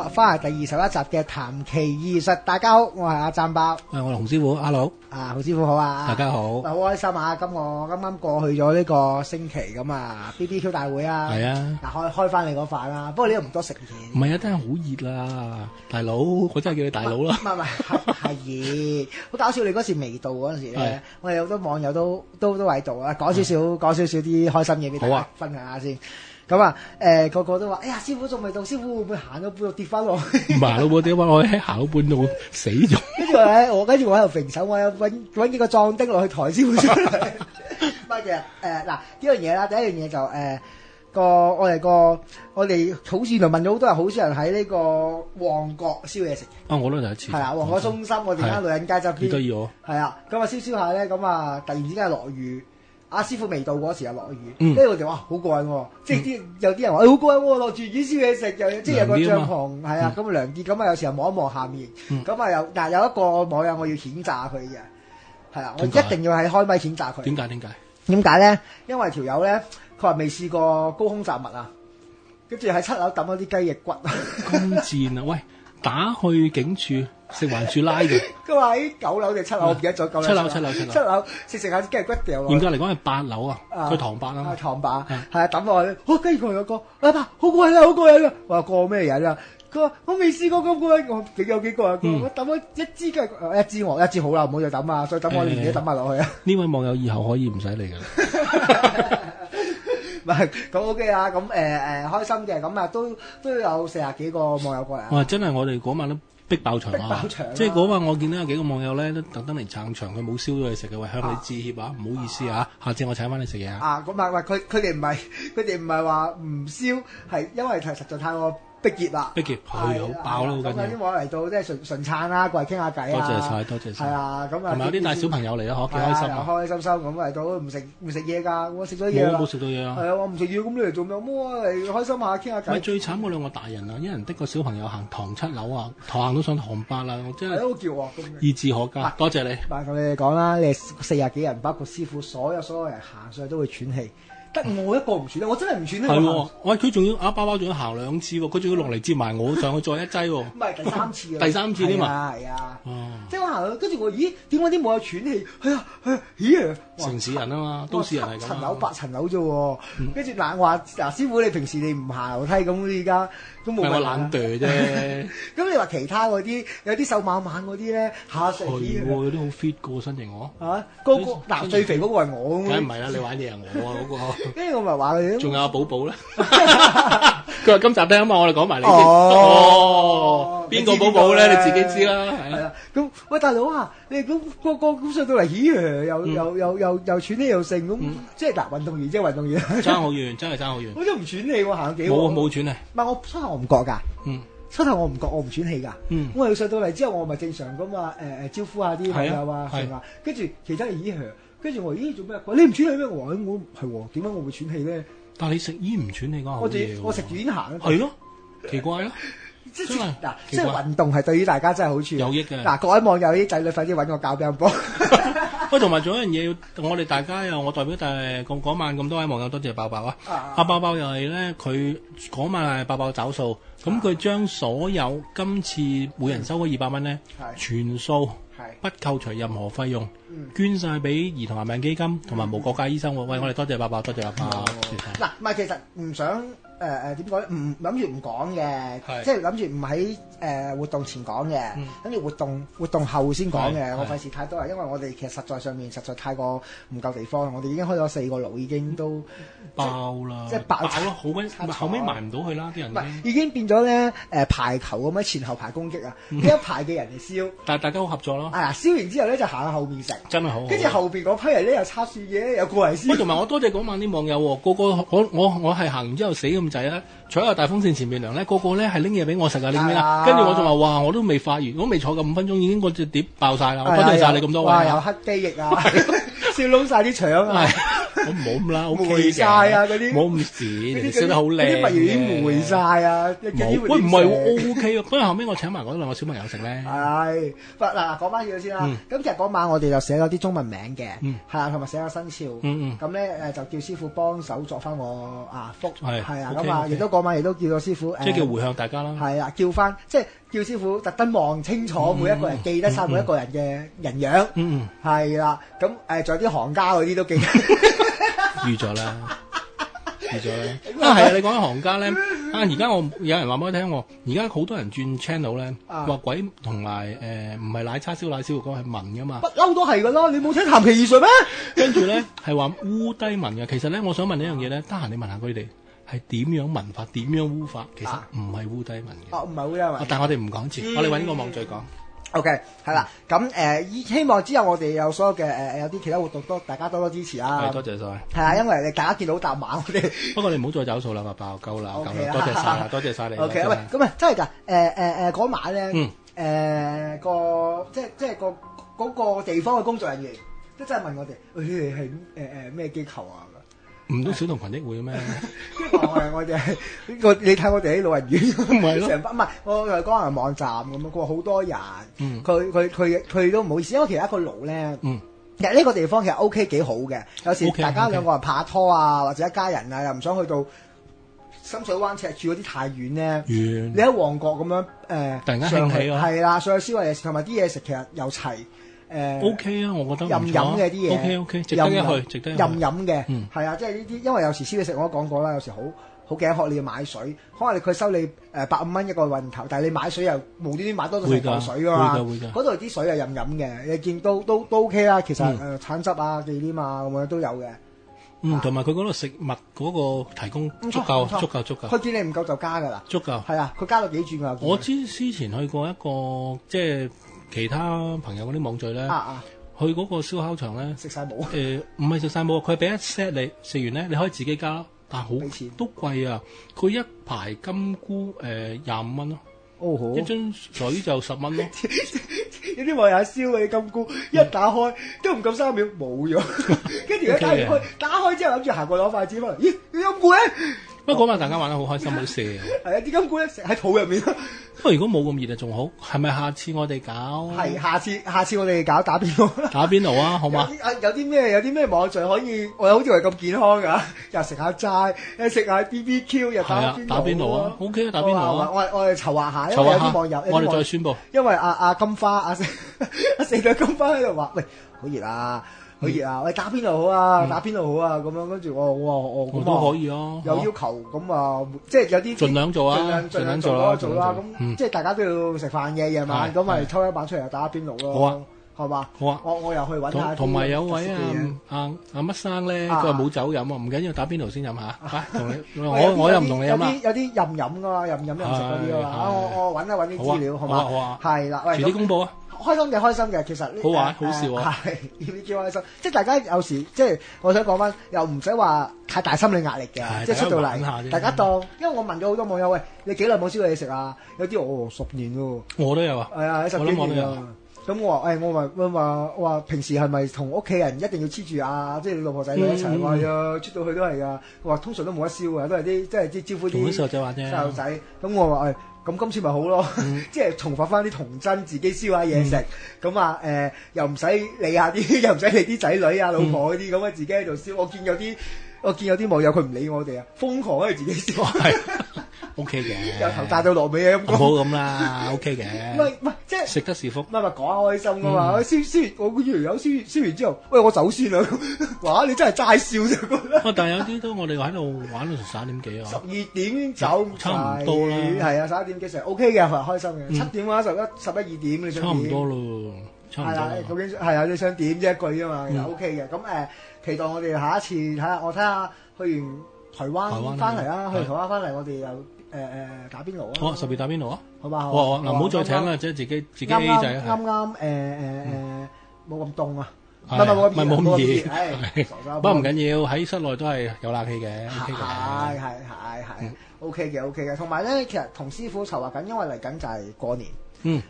翻嚟第21集嘅談奇異術。大家好，我係阿贊爆。我係洪師傅，hello。洪師傅好啊！大家好。好開心啊！我啱啱過去咗呢個星期咁啊 ，BBQ 大會啊。係啊。嗱，開翻你個飯啦。不過你都唔多食嘢。唔係啊，真係好熱啊，大佬，我真係叫你大佬啦。唔係熱，好搞笑！你嗰時未到嗰陣時咧，我哋好多網友都喺度啊，講少少啲開心嘢俾大家分享下先。咁啊，個個都話：哎呀，師傅仲未到，師傅會唔會行到半路跌翻落去？唔行到半點，我喺行到半路死咗。跟住我喺度揈手，我有揾幾個壯丁落去抬師傅出嚟。乜嘅？嗱呢樣嘢啦，第一樣嘢就我哋好似就問咗好多人，好少人喺呢個旺角燒嘢食嘅。我都第一次。係啊，旺角中心我哋間女人街側邊。幾得意喎！係啊，咁啊燒下咧，咁啊突然之間落雨。阿師傅未到嗰時又落雨，跟住我哋話好過癮喎，即係有啲人話好過癮喎，落住雨燒嘢食，又即係有個帳篷，係啊，咁涼啲，咁啊有時候望一望下面，咁啊有一個網友我要譴責佢嘅，係啊，我一定要喺開咪譴責佢。點解咧？因為條友咧，佢話未試過高空雜物啊，跟住喺7樓抌咗啲雞翼骨。咁賤啊！喂，打去警署。食環署拉嘅，佢話喺9樓定7樓，我唔記得咗。7樓食下啲雞骨掉落。嚴格嚟講係8樓啊，佢唐伯啊。唐伯係啊，抌落去。跟住佢有個阿爸好過癮啊，好過癮啊！我話過咩癮啊？佢話我未試過咁過癮，我有幾個啊？我抌咗一支雞，一支好啦，唔好再抌啊！再抌我連嘢抌埋落去啊！呢位網友以後可以唔使嚟㗎。唔係咁 OK 啊！咁開心嘅，咁啊都有40幾個網友過嚟。哇！真係我哋嗰晚都〜逼爆場啊！即係嗰晚我見到有幾個網友咧都特登嚟撐場，佢冇燒咗嘢食嘅，為向你致歉啊！唔好意思啊，下次我請翻你食嘢啊！咁佢哋唔係話唔燒，係因為實在太過逼傑啦，係好爆啦，好緊要。咁有啲網友嚟到即係純撐啦，過嚟傾下偈啊！多謝晒。係啊，咁啊，同埋有啲帶小朋友嚟啊，幾開心啊！開心咁嚟到唔食嘢㗎，我食咗嘢啦。冇食到嘢啊！係啊，我唔食嘢，咁你嚟做咩？嚟開心下傾下偈。咪最慘嗰2個大人啊！一人的個小朋友行唐7樓啊，行到上唐8啦，我真係。係都叫我意志可嘉，多謝你。同你哋講啦，你40幾人，包括師傅，所有人行上去都會喘氣。得我一個唔喘氣，我真係唔喘氣。係喎，喂，佢仲要包包仲要行2次喎，佢仲要落嚟接埋我上去再一劑喎。唔係第3次啊！第3次添嘛？係啊，即係我行去，跟住我咦？點解啲冇有喘氣？係啊，咦？城市人啊嘛，都市人係咁。7樓8層樓啫喎，跟住話師傅你平時你唔行樓梯咁，你而家都冇。我懶惰啫。咁你話其他嗰啲有啲瘦蜢蜢嗰啲咧下成係喎，有啲好 fit 個身形我。嗱最肥嗰個係我。梗係唔係啦，你玩嘢係我啊嗰個。跟住我咪話佢，仲有阿寶寶咧。佢話今集聽啊嘛，我哋講埋你先。哦，邊個寶寶咧？你自己知啦。係啊。咁喂大佬啊，你咁個咁上到嚟，咦？又喘氣又剩咁，即係嗱運動員即係運動員。爭好遠，真係爭好遠。我都唔喘氣喎，行幾冇喘氣。唔係我初頭我唔覺㗎。初頭我唔覺，我唔喘氣㗎。我係上到嚟之後，我咪正常㗎嘛。招呼下啲朋友啊，係嘛。跟住其他人咦？跟住我咦做咩？你唔喘氣咩？我係喎，點解我會喘氣咧？但係你食煙唔喘氣㗎？我食住煙行。係咯，奇怪咯。真係嗱，即係運動係對於大家真係好處有益嘅。嗱，各位網友啲仔女快啲揾我教乒乓波。喂，同埋仲有一樣嘢，我哋大家又我代表嗰晚咁多位網友多謝爆爆啊！阿爆爆又係咧，佢嗰晚係爆爆找數，咁佢將所有今次每人收嗰200蚊咧，全數不扣除任何費用，捐晒俾兒童癌病基金同埋無國界醫生喎。喂，我哋多謝爆爆，多謝爆爆。嗱，唔係其實唔想。點講咧？唔諗住唔講嘅，即係諗住唔喺活動前講嘅，諗住活動後先講嘅。我費事太多啦，因為我哋其實實在上面實在太過唔夠地方，我哋已經開咗4個爐，已經都爆啦，即係爆咯，後尾埋唔到去啦，啲人已經變咗咧排球咁樣前後排攻擊啊！呢一排嘅人嚟燒，但係大家好合作咯。燒完之後咧就行喺後面食，真係好。跟住後邊嗰批人咧又插樹嘢，又過嚟燒。同埋我多謝嗰晚啲網友喎，個我係行完之後死咁滯啦，坐喺個大風扇前面涼咧，個個咧係拎嘢俾我食啊，你知啦。跟住我仲話哇，我都未發完，我未坐夠5分鐘已經嗰隻碟爆晒啦，我多謝晒你咁多位。有黑雞翼啊，燒燶晒啲腸啊！我冇咁啦，OK 霉嘅。晒啊嗰啲，冇咁時，人哋燒得好靚啲墨魚已經霉晒啊！冇，喂唔係喎 OK 喎，不過後尾我請埋嗰兩個小朋友食咧。係，嗱講翻嘢先啦。咁其實嗰晚我哋就寫咗啲中文名嘅，係啊，同埋寫咗生肖。咁咧就叫師傅幫手作翻個福，係啊，咁啊，亦都嗰晚亦都叫咗師傅，即係叫回向大家啦。係啊，叫翻即係叫師傅特登望清楚每一個人，記得晒每一個人嘅人樣。係啦，咁仲有啲行家嗰啲都記得。預咗啦。係啊！你講緊行家咧，而家有人話俾我聽喎，而家好多人轉 channel 咧，話鬼同埋唔係奶叉燒奶燒肉嗰係文噶嘛，不嬲都係噶啦，你冇聽談奇異術咩？跟住咧係話烏低文嘅，其實咧我想問呢樣嘢咧，得閒你問下佢哋係點樣文法，點樣烏法，其實唔係烏低文嘅。唔係烏低文。但係我哋唔講住，我哋揾個網再講。OK， 係啦，咁希望之後我哋有所有嘅有啲其他活動都大家多多支持啊！多謝晒。係啊，因為你大家見到搭馬，我哋不過你唔好再走數啦，爆夠啦，多謝晒啦，多謝晒你。OK， 喂，咁真係㗎，嗰晚咧，即係嗰個地方嘅工作人員，都真係問我哋，你哋係咩機構啊？唔通小童群益會咩？我哋係你睇我哋喺老人院，唔係咯，成班唔係我係講人網站咁樣，佢話好多人，佢都唔好意思，因為其實一個爐咧，其實呢個地方其實 OK 幾好嘅，有時大家兩個人拍拖啊，或者一家人啊，又唔想去到深水灣赤柱嗰啲太遠咧，你喺旺角咁樣突然間興起啊，係啦，上去燒下嘢食，同埋啲嘢食其實又齊。OK 啊，我覺得任飲嘅啲嘢，OK， 值得一去，值得一去。任飲嘅，係啊，即係呢啲，因為有時燒嘢食我都講過啦，有時好頸渴你要買水，可能佢收你150蚊一個運頭，但係你買水又無端端買多咗成嚿水㗎嘛，嗰度啲水係任飲嘅，你見都 OK 啦，其實橙汁啊、忌廉啊咁樣都有嘅。同埋佢嗰度食物嗰個提供足夠。佢見你唔夠就加㗎啦。足夠。係啊，佢加到幾轉㗎。我之前去過一個即係其他朋友嗰啲網聚咧，去嗰個燒烤場咧，食晒冇。唔係食晒冇，佢俾一 set 你，食完咧你可以自己加，但係好都貴啊！佢一排金菇25蚊咯。哦好。一樽水就10蚊咯。有啲網友燒嗰啲金菇，一打開都唔夠3秒冇咗，跟住一打開，打開之後諗住行過攞筷子翻嚟，咦啲金菇咧？不過嗰晚大家玩得好開心，冇射。係啊，啲金菇咧食喺肚入面。不過如果冇咁熱就仲好，係咪下次我哋搞？係下次我哋搞打邊爐。打邊爐啊，好嘛？有啲咩網聚可以？我好似係咁健康㗎，又食下齋，又食下 BBQ，又打邊爐啊 ！OK 啊，打邊爐啊！我哋籌劃下，因為有啲網友，我哋再宣佈。因為阿金花阿四對金花喺度話：喂，好熱啊！好熱啊！喂，打邊爐好啊，打邊爐好啊，咁樣跟住我都可以啊，有要求咁啊，即係有啲盡量做啊，盡量做啦，咁即係大家都要食飯嘅夜晚，咁咪抽一板出嚟打邊爐咯。好啊，係嘛？好啊，我又去揾下。同埋有位阿乜生咧，佢話冇酒飲啊，唔緊要，打邊爐先飲下。同你我又唔同你飲啦。有啲任飲噶嘛，任飲任食嗰啲啊。我揾啲資料，好嘛？好啊，係啦，遲啲公佈啊。開心嘅，其實好玩好笑啊！係呢啲開心，即係大家有時即係我想講翻，又唔使話太大心理壓力嘅，即係出到嚟，大家當。因為我問咗好多網友，喂，你幾耐冇燒過嘢食啊？有啲10年喎。我都有啊。係啊，喺10幾年啊。咁我話我話平時係咪同屋企人一定要黐住啊？即係老婆仔女一齊話呀，出到去都係㗎。佢話通常都冇得燒嘅，都係啲即係啲招呼啲細路仔。咁我話咁今次咪好咯，即係重複翻啲童真，自己燒下嘢食，咁啊又唔使理下啲，又唔使理啲仔女啊、老婆嗰啲，咁啊自己喺度燒。我見有啲網友佢唔理我哋啊，瘋狂喺度自己燒。係 OK 嘅，由頭炸到落尾啊！咁好咁啦，OK 嘅。唔係即係食得是福。唔係講開心噶嘛？燒完我嗰條友燒完之後，喂我走先啦！哇，你真係齋燒啫！覺得。但係有啲都我哋喺度玩到成11點幾啊。12點走差唔多啦。係啊，11點幾成 OK 嘅，開心嘅。7點啊，11、2點你想點？差唔多咯，差唔多。係啦，究竟係啊？你想點啫？一句啊嘛，又 OK 嘅。咁期待我哋下一次睇下去完台灣翻嚟啦，去台灣翻嚟我哋又打邊爐啊！好啊，10月打邊爐啊！好嘛，好啊！嗱，唔好再請啦，即係自己 A 仔。啱冇咁凍啊！唔係冇咁熱，不過唔緊要，喺室內都係有冷氣嘅 ，OK 嘅。係 OK 嘅。同埋咧，其實同師傅籌劃緊，因為嚟緊就係過年。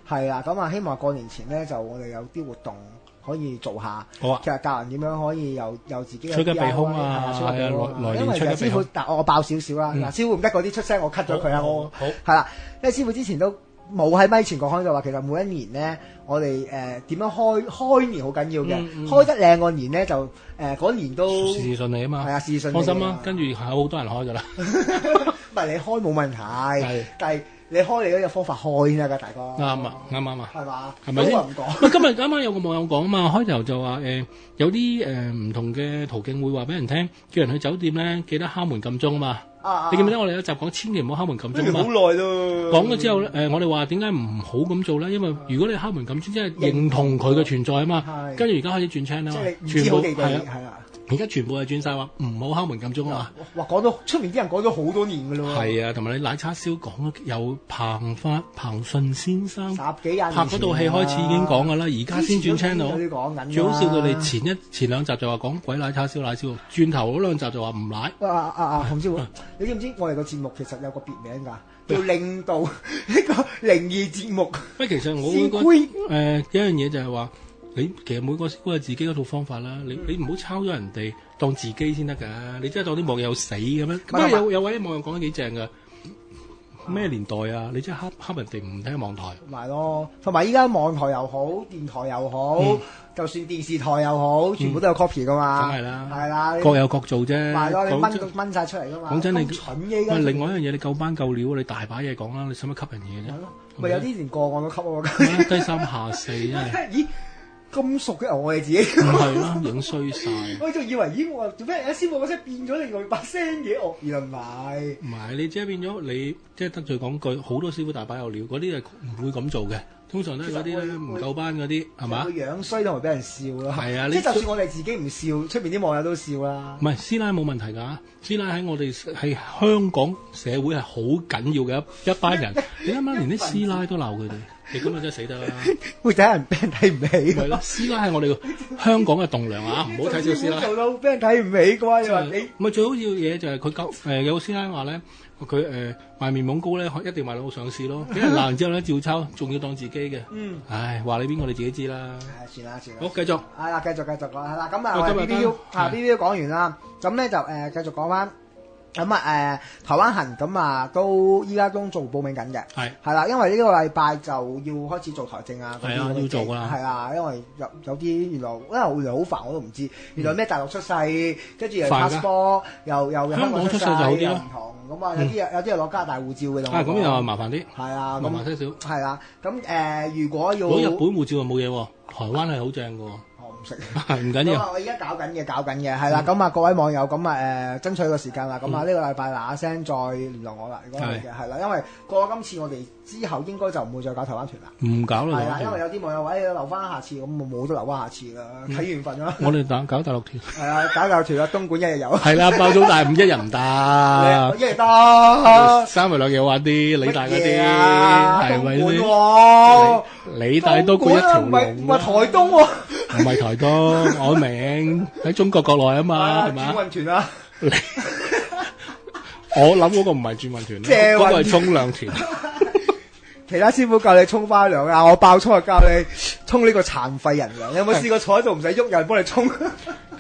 係啦，咁啊希望過年前咧就我哋有啲活動可以做下。好啊，其實教人點樣可以有自己嘅趨吉避凶啊，係啊，來因為其實師傅，但我爆少少啦。嗱，師傅唔得嗰啲出聲，我 cut 咗佢啊，我好係啦，因為師傅之前都冇喺咪前講開就話，其實每一年咧，我哋點樣開年好緊要嘅，開得靚個年咧就嗰年都事事順利啊嘛。係啊，事事順利。放心啦，跟住係好多人開噶啦。唔係你開冇問題，但係你開你嗰個方法開先得㗎，大哥。啱啊，啱啊。係嘛？係咪先？唔講。今日啱啱有個網友講啊嘛，開頭就話有啲唔同嘅途徑會話俾人聽，叫人去酒店咧記得敲門撳鐘啊嘛。你記唔記得我哋有集講千祈唔好敲門撳鐘嘛？好耐咯。講咗之後我哋話點解唔好咁做咧？因為如果你敲門撳鐘，即係認同佢嘅存在啊嘛。跟住而家開始轉 channel 啦，全部係啊。而家全部係轉晒話唔好敲門撳鐘啊！哇，講到出面啲人講咗好多年㗎咯喎。係啊，同埋你奶叉燒講有彭順先生10幾廿年拍嗰套戲開始已經講㗎啦，而家先轉 channel。最好笑到你前兩集就話講鬼奶叉燒，轉頭嗰兩集就話唔奶。洪師傅，你知唔知我哋個節目其實有個別名㗎，叫令到呢個靈異節目。喂，其實我會覺得有一樣嘢就係話。你其實每個師傅有自己嗰套方法啦，你唔好抄咗人哋當自己先得㗎，你真係當啲網友死咁樣。咁啊有位網友講得幾正㗎，咩年代啊？你真係恰人哋唔聽網台。咪咯，同埋依家網台又好，電台又好，就算電視台又好，全部都有 copy 㗎嘛。梗係啦，係啦，各有各做啫。咪咯，你掹曬出嚟㗎嘛。講真，你蠢嘅依家。另外一樣嘢，你夠班夠料，你大把嘢講啦，你使乜吸人嘢啫？咪有啲連個案都吸喎。低三下四真係。咦？咁熟嘅我哋自己，唔係啦，影衰晒。我仲以為咦，我話做咩？師傅嗰聲變咗另外把聲嘅，原來唔係。唔係，你即係變咗你即係得罪講句，好多師傅大把有料，嗰啲係唔會咁做嘅。通常都係嗰啲咧唔夠班嗰啲，係嘛？會樣衰同埋俾人笑咯。係啊，即係就算我哋自己唔笑，出邊啲網友都笑啦。唔係師奶冇問題㗎，師奶喺我哋係香港社會係好緊要嘅一班人。你啱啱連啲師奶都鬧佢哋。你咁啊真係死得啦！會睇人俾人睇唔起。係咯，師奶係我哋香港嘅棟梁啊！唔好睇小師奶。做到俾人睇唔起嘅話，你話你唔係最好要嘢就係佢有個師奶話咧，佢賣面膜膏咧一定賣到上市咯。俾人鬧完之後咧照抄，仲要當自己嘅。唉，話你邊個你自己知啦。算啦。好，繼續。係啦，繼續講係啦。咁啊，BBQ 講完啦。咁咧就繼續講翻。咁台灣行咁啊，依家都做報名緊嘅。係啦，因為呢個禮拜就要開始做台證啊。係啊，要做㗎啦。係啊，因為有啲原來好煩，我都唔知。原來咩大陸出世，跟住又 passport，又香港出世就好啲唔同。咁啊，有啲又攞加拿大護照嘅就。咁又麻煩啲。係啊，麻煩些少。係啦，咁如果要攞日本護照就冇嘢喎，台灣係好正㗎喎。唔緊要，我而家搞緊嘅，係啦，咁啊各位網友，咁啊爭取個時間啦，咁啊呢個禮拜嗱聲再聯絡我啦，如果係嘅，係啦，因為過咗今次我哋之後應該就唔會再搞台灣團啦，唔搞啦，係啦，因為有啲網友話留翻下次，咁冇得留翻下次啦，睇緣分啦。我哋搞大陸團，係啊，搞大陸團啦，東莞一日遊。係啦，爆咗大五一日唔得，一日得，三日兩夜玩啲，理大嗰啲，係咪先？理大都過一條龍，唔係台東喎。唔係台東，我明喺中國國內啊嘛，係嘛？轉運團啊！我諗嗰個唔係轉運團，嗰個係沖涼團。其他師傅教你沖花涼啊，我爆粗就教你沖呢個殘廢人涼。有冇試過坐喺度唔使喐，有人幫你沖？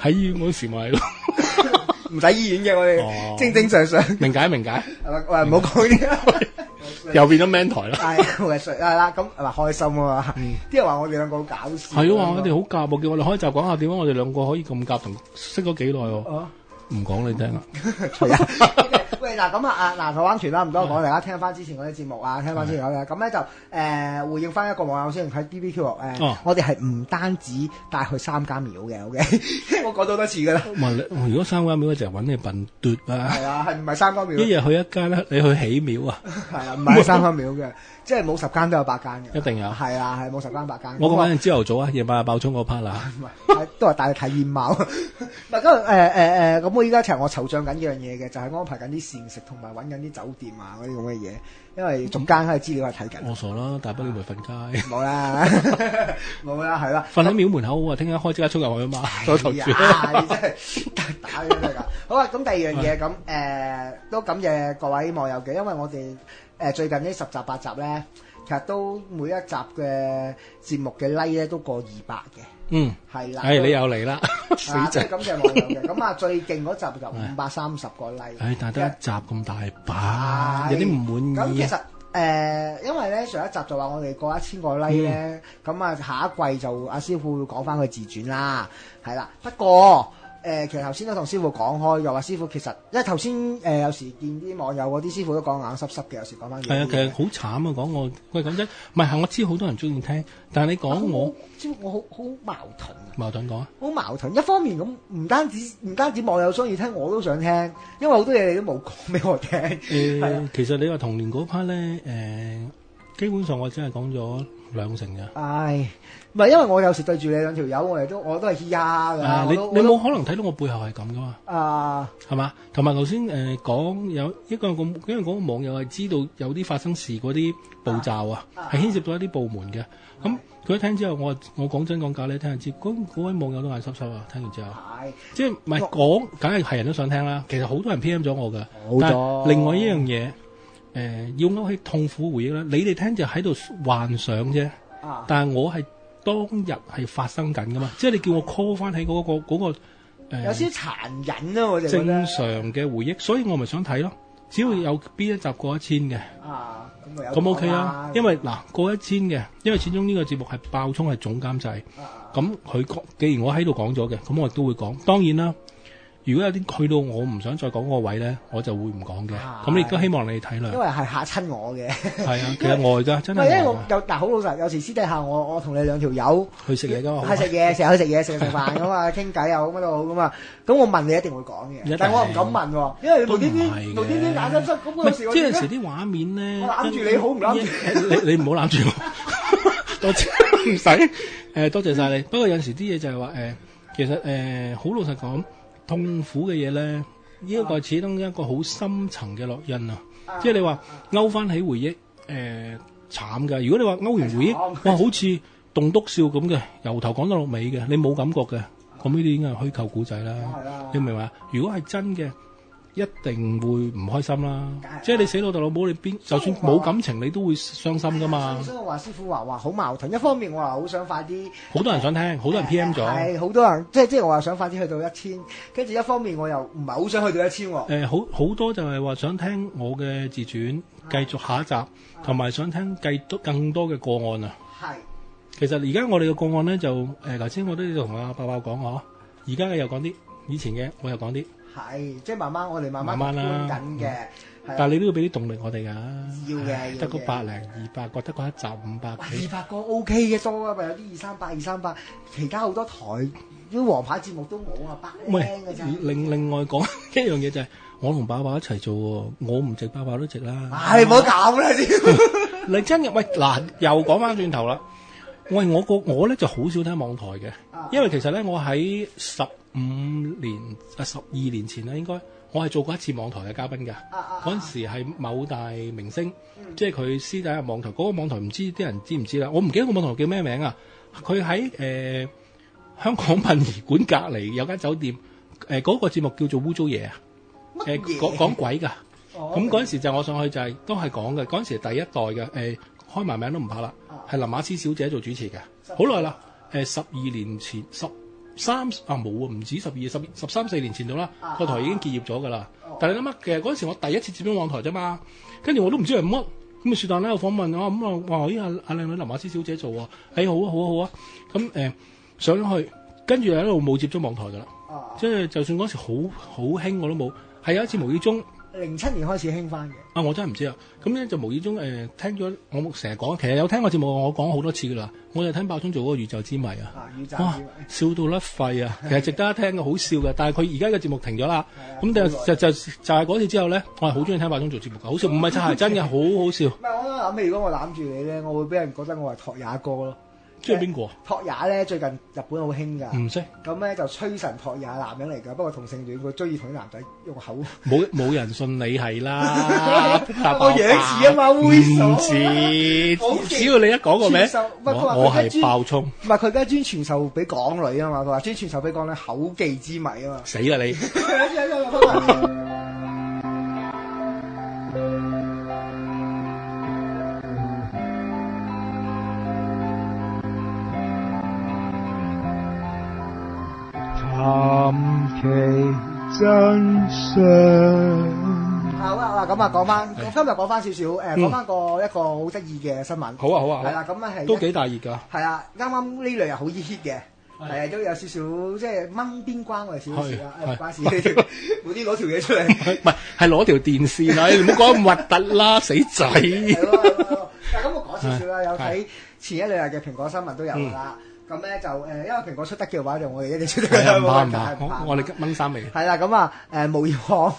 喺醫院嗰時咪係咯，唔使醫院嘅我哋，正正常常。明解。唔好講呢啲。又變咗 man 台啦，係啦，咁話開心啊嘛，啲人話我哋兩個好搞笑，係咯，話我哋好夾喎，叫我哋開集講下點解我哋兩個可以咁夾，同識咗幾耐喎？唔講你聽啦。喂，嗱咁啊，台灣團啦，唔多講，大家聽翻之前嗰啲節目啊，聽翻之前嗰啲，咁咧就回應翻一個網友先，喺 BBQ 我哋係唔單止帶去3間廟嘅，OK， 我講咗多次噶啦。如果3間廟就揾你笨奪啦。係啊，係唔係3間廟？一日去一間咧，你去起廟啊？係啊，唔係3間廟嘅，即係冇10間都有8間嘅。一定有。係啊，係冇10間8間。我講緊朝頭早啊，夜晚爆衝嗰 part 啦。唔係，都係帶你睇艷貌。唔係咁我依家其實我籌帳緊一樣嘢嘅，就係安排緊啲膳食同埋揾緊啲酒店啊嗰啲咁嘅嘢，因為逐間喺資料係睇緊。我傻啦，大不了咪瞓街。冇啦，冇啦，係啦。瞓喺廟門口啊！聽日開即刻衝入去啊嘛！你真係打嘅真係㗎。好啊，咁第二樣嘢咁都感謝各位網友嘅，因為我哋最近呢10集8集咧，其實都每一集嘅節目嘅 like 咧都過200嘅，係啦。你又嚟啦，死仔！感謝網友嘅。咁啊，最勁嗰集就530個 like。但係得一集咁大把，有啲唔滿意。咁其實因為咧上一集就話我哋過1000個 like 咧，咁啊下一季就阿師傅會講翻佢自傳啦，係啦。不過其實頭先都同師傅講開，又話師傅其實因為頭先有時見啲網友嗰啲師傅都講眼濕濕嘅，有時講翻嘢。係啊，其實好慘啊！講我喂講真，唔係我知好多人中意聽，但係你講我好矛盾啊！矛盾講啊！好矛盾，一方面咁唔單止網友中意聽，我都想聽，因為好多嘢你都冇講俾我聽。其實你話童年嗰 part 咧，基本上我只係講咗2成咋。唉，唔係因為我有時對住你兩條友，我都係嘻哈㗎。你冇可能睇到我背後係咁噶嘛？係嘛？同埋頭先講有因為嗰個網友係知道有啲發生事嗰啲步驟啊，係牽涉到一啲部門嘅。咁佢一聽之後，我講真講假你聽下知，嗰位網友都眼濕濕啊！聽完之後，即係唔係講，梗係人都想聽啦。其實好多人 PM 咗我㗎，但係另外一樣嘢。要勾起痛苦回憶啦！你哋聽就喺度幻想啫，但係我係當日係發生緊噶嘛，即係你叫我 call 翻起嗰個有少少殘忍啊！我就正常嘅回憶，所以我咪想睇咯。只要有邊一集過1000嘅，咁 OK 啦。因為嗱過1000嘅，因為始終呢個節目係爆衝係總監製，咁佢既然我喺度講咗嘅，咁我亦都會講。當然啦。如果有啲去到我唔想再講嗰個位咧，我就會唔講嘅。咁你亦都希望你體諒。因為係嚇親我嘅。係啊，其實呆㗎，真係。因為我好老實，有時私底下我同你兩條友去食嘢㗎嘛。係食嘢，成日去食嘢，食飯㗎嘛，傾偈又好乜都好㗎嘛。咁我問你一定會講嘅，但係我唔敢問喎，因為無端端眼濕濕咁有時。即係有時啲畫面咧。我攬住你好唔攬住？你唔好攬住我。多謝，唔使。多謝晒你。不過有時啲嘢就係話其實好老實講。痛苦嘅嘢咧，呢一個始終一個好深層嘅烙印啊！即係你話勾翻起回憶，慘㗎。如果你話勾完回憶，哇，好似棟篤笑咁嘅，由頭講到落尾嘅，你冇感覺嘅，咁呢啲已經係虛構古仔啦。你明唔明啊？如果係真嘅，一定會唔開心啦。即係你死老豆老母，你就算冇感情，你都會傷心噶嘛。所以我話師傅話好矛盾。一方面我話好想快啲，好多人想聽，好多人 PM 咗。係好多人，即係我話想快啲去到1000，跟住一方面我又唔係好想去到1000喎。好多就係話想聽我嘅自傳，繼續下一集，同埋想聽更多嘅個案啊。係。其實而家我哋嘅個案咧就頭先我都要同阿爆爆講嗬，而家嘅又講啲，以前嘅我又講啲。係，即係我哋慢慢搬緊嘅。但係你都要俾啲動力我哋㗎。要嘅，得個100零200，覺得嗰一集500。200個 OK 嘅多啊，咪有啲200-300。其他好多台啲黃牌節目都冇啊，100零嘅咋。另外講一樣嘢就係，我同爆爆一齊做喎，我唔值爆爆都值啦。唉，唔好搞啦，你真嘅喂嗱，又講翻轉頭啦。喂，我咧就好少聽網台嘅，因為其實咧我喺12年前咧，應該我係做過一次網台嘅嘉賓㗎。嗰陣時係某大明星，即係佢私底下網台，嗰個網台唔知啲人知唔知啦？我唔記得個網台叫咩名啊！佢喺香港殯儀館隔離有間酒店，嗰個節目叫做污糟嘢啊！講鬼㗎。咁嗰陣時就我上去就都係講嘅，嗰陣時係第一代嘅開埋名都唔怕啦，係林馬斯小姐做主持嘅，好耐啦。12年前13冇啊，唔止13、14年前到啦，個台已經結業咗噶啦。但係你諗下，其實嗰陣時我第一次接咗網台啫嘛，跟住我都唔知係乜，咁啊是但啦，有訪問我咁啊話咦阿靚女林馬斯小姐做喎，好啊，咁上咗去，跟住喺度冇接咗網台噶啦，即係就算嗰時好興我都冇，係有一次無意中。07年開始興翻嘅。我真係唔知啊。咁咧就無意中聽咗，我成日講，其實有聽我節目，我講好多次噶啦。我就聽爆聰做嗰個宇宙之謎啊。宇宙之謎。哇！笑到甩肺啊！其實值得一聽嘅，好笑嘅。但係佢而家嘅節目停咗啦。咁就係嗰次之後咧，我係好中意聽爆聰做節目㗎，好笑，唔係真係真嘅，好好笑。唔係我諗起，如果我攬住你咧，我會俾人覺得我係托也哥咯。即係邊個？托也咧，最近日本好興㗎。唔識。咁咧就吹神托也男人嚟㗎，不過同性戀，佢中意同啲男仔用口。冇人信你係啦。我樣似啊嘛，猥瑣。唔似。只要你一講個名，我係爆聰。唔係佢而家專傳授俾港女啊嘛，佢話專傳授俾港女口技之謎啊嘛。死啦你！尋其真相。好啊，咁啊，講翻今日講翻少少講翻一個好得意嘅新聞。好啊，好啊，係啦，咁啊係都幾大熱㗎。係啊，啱啱呢類又好 hit 嘅。係啊，都有少少即係掹邊關我哋少少啦，唔關事，冇啲攞條嘢出嚟，唔係係攞條電線啊！你唔好講咁核突啦，死仔！係咯，但係咁我講少少啦，有睇前一兩日嘅蘋果新聞都有㗎啦。咁咧就因為蘋果出得嘅話，就我哋一定出得嘅，唔怕，我哋掹衫未？係啦，咁啊無業行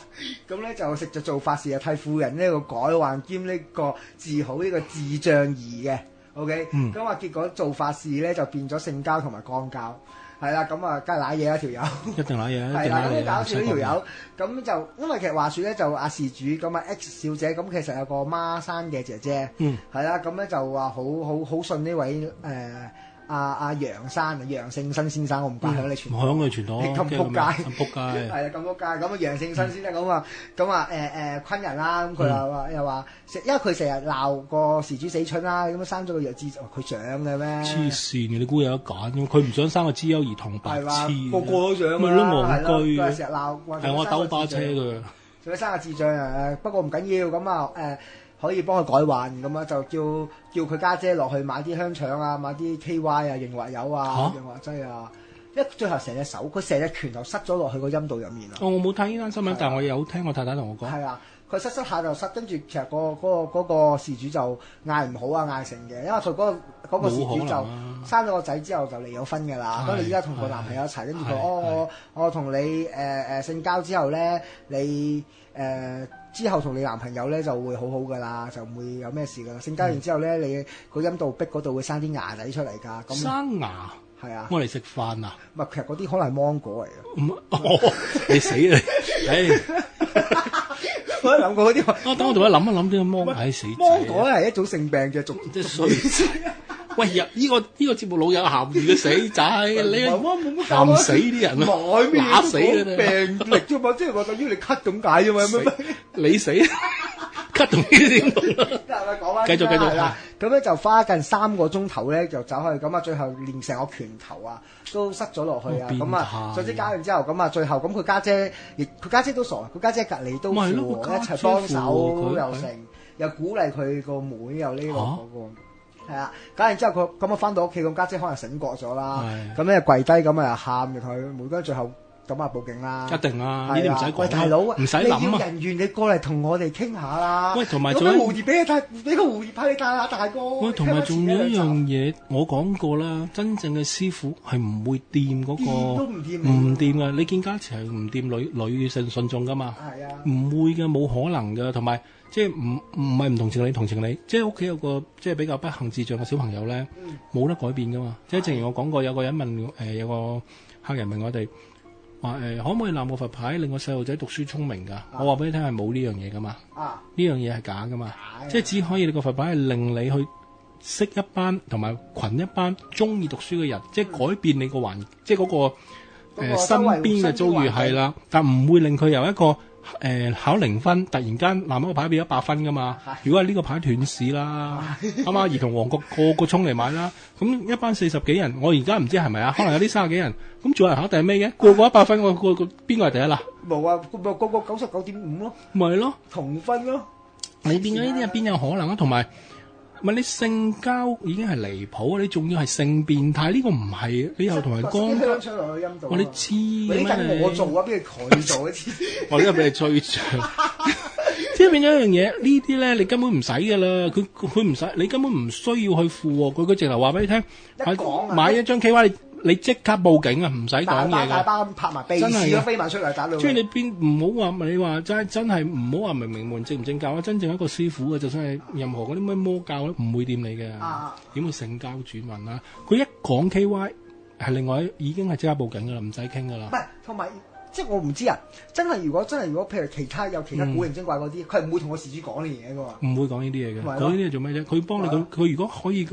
咁咧就食咗做法事啊，替婦人呢個改患兼呢個治好呢個智障兒嘅。OK，咁啊結果做法事咧就變咗性交同埋肛交，係啦，咁啊梗係揦嘢啦條友，一定揦嘢啦，係啦，咁搞笑呢條友，咁就因為其實話説咧就阿事主咁啊 X 小姐咁其實有個孖生嘅姐姐，係啦，咁咧就話好信呢位阿楊生楊勝新先生，我唔怪響你傳，響佢傳統，咁撲街，咁撲街，係啊，咁撲街，咁啊楊勝新先生咁啊昆人啦，咁佢又話因為佢成日鬧個事主死蠢啦，咁生咗個弱智，佢長嘅咩？黐線嘅，你估有得揀嘅？佢唔想生個資優兒童白痴，個個都想咪都戇居，佢成日鬧，係我兜巴車嘅，仲要生個智障啊！不過唔緊要，咁啊可以幫佢改患，咁啊就叫佢家姐落去買啲香腸啊，買啲 KY 啊、潤滑油啊、潤滑劑啊，最後成隻手，佢成隻拳頭塞咗落去個陰道入面啊！我冇睇呢單新聞，但係我有聽我太太同我講。係啊，佢塞下就塞，跟住其實嗰個事主就嗌唔好啊，嗌成嘅，因為佢嗰個事主就生咗個仔之後就離咗婚㗎啦。咁你依家同個男朋友一齊，跟住佢我同你性交之後咧，你之後同你男朋友咧就會好好㗎啦，就唔會有咩事㗎啦。性交完之後咧，你個陰道壁嗰度會生啲牙仔出嚟㗎。咁生牙係啊，我嚟食飯啊！唔係，其實嗰啲可能係芒果嚟嘅。你死你！我諗過嗰啲，等我同佢諗一諗啲芒果，死仔！芒果係一種性病嘅，即係衰。喂，呢個節目老有鹹魚嘅死仔，你鹹死啲人啊！揦死佢哋病歷啫嘛，即係話等於你咳咁解啫嘛，你死咳同呢啲點講？講翻繼續啦，咁咧就花近3個鐘頭咧，就走去咁啊，最後連成個拳頭啊都塞咗落去啊，咁啊，總之搞完之後，咁啊，最後咁佢家姐都傻，佢家姐隔離都扶一齊幫手又成，又鼓勵佢個妹又呢個嗰個。係啊，搞完之後佢咁啊翻到屋企，咁家姐可能醒覺咗啦，咁咧跪低咁啊喊嘅佢，每個最後咁啊報警啦，一定啦，呢啲唔使講。喂大佬，唔使諗啊！你要人緣，你過嚟同我哋傾下啦。喂，同埋仲有蝴蝶俾個蝴蝶派你帶下大哥。喂，同埋仲有一樣嘢，我講過啦，真正嘅師傅係唔會掂嗰個，都唔掂，唔掂噶。你見家慈係唔掂女性信眾噶嘛？係啊，唔會嘅，冇可能嘅，同埋。即係唔係唔同情你，同情你，即係屋企有個即係比較不幸智障嘅小朋友咧，冇得改變噶嘛。即係正如我講過，有個人問有個客人問我哋話可唔可以攬個佛牌令個細路仔讀書聰明㗎？我話俾你聽係冇呢樣嘢㗎嘛。呢樣嘢係假㗎嘛。即係只可以你個佛牌係令你去識一班同埋群一班中意讀書嘅人，即係改變你個環，即係嗰個身邊嘅遭遇係啦，但唔會令佢由一個。考0分，突然間攬一個牌變100分噶嘛？如果係呢個牌斷市啦，啱啱兒童王國個個衝嚟買啦，咁一班40幾人，我而家唔知係咪啊？可能有啲30幾人，咁仲有人考第尾嘅，個100分，個邊個係第一啦？冇啊，個99.5咯，咪係咯，同分咯。你變咗呢啲人邊有可能啊？同埋。唔係你性交已經係離譜，你仲要係性變態，呢個唔係你又同人講香槍落去陰道。你黐嘅咩？我做啊，邊係佢做一次？我而家俾你吹脹，即係變咗一樣嘢。呢啲咧你根本唔使噶啦，佢唔使，你根本唔需要去付喎。佢直頭話俾你聽，買一張 KY。你即刻報警啊！唔使講嘢㗎，大包咁拍埋鼻屎都飛埋出嚟打到。即係你邊唔好話，你話真係唔好話明明門正唔正教啊！真正一個師傅嘅，就算係任何嗰啲咩魔教咧，唔會掂你嘅。點會性交轉運啊？佢一講 KY 係另外已經係即刻報警㗎啦，唔使傾㗎啦。唔係，同埋即係我唔知啊！真係如果譬如其他古靈精怪嗰啲，佢係唔會同個事主講呢嘢㗎嘛。唔會講呢啲嘢嘅，講呢啲嘢做咩啫？佢幫你佢如果可以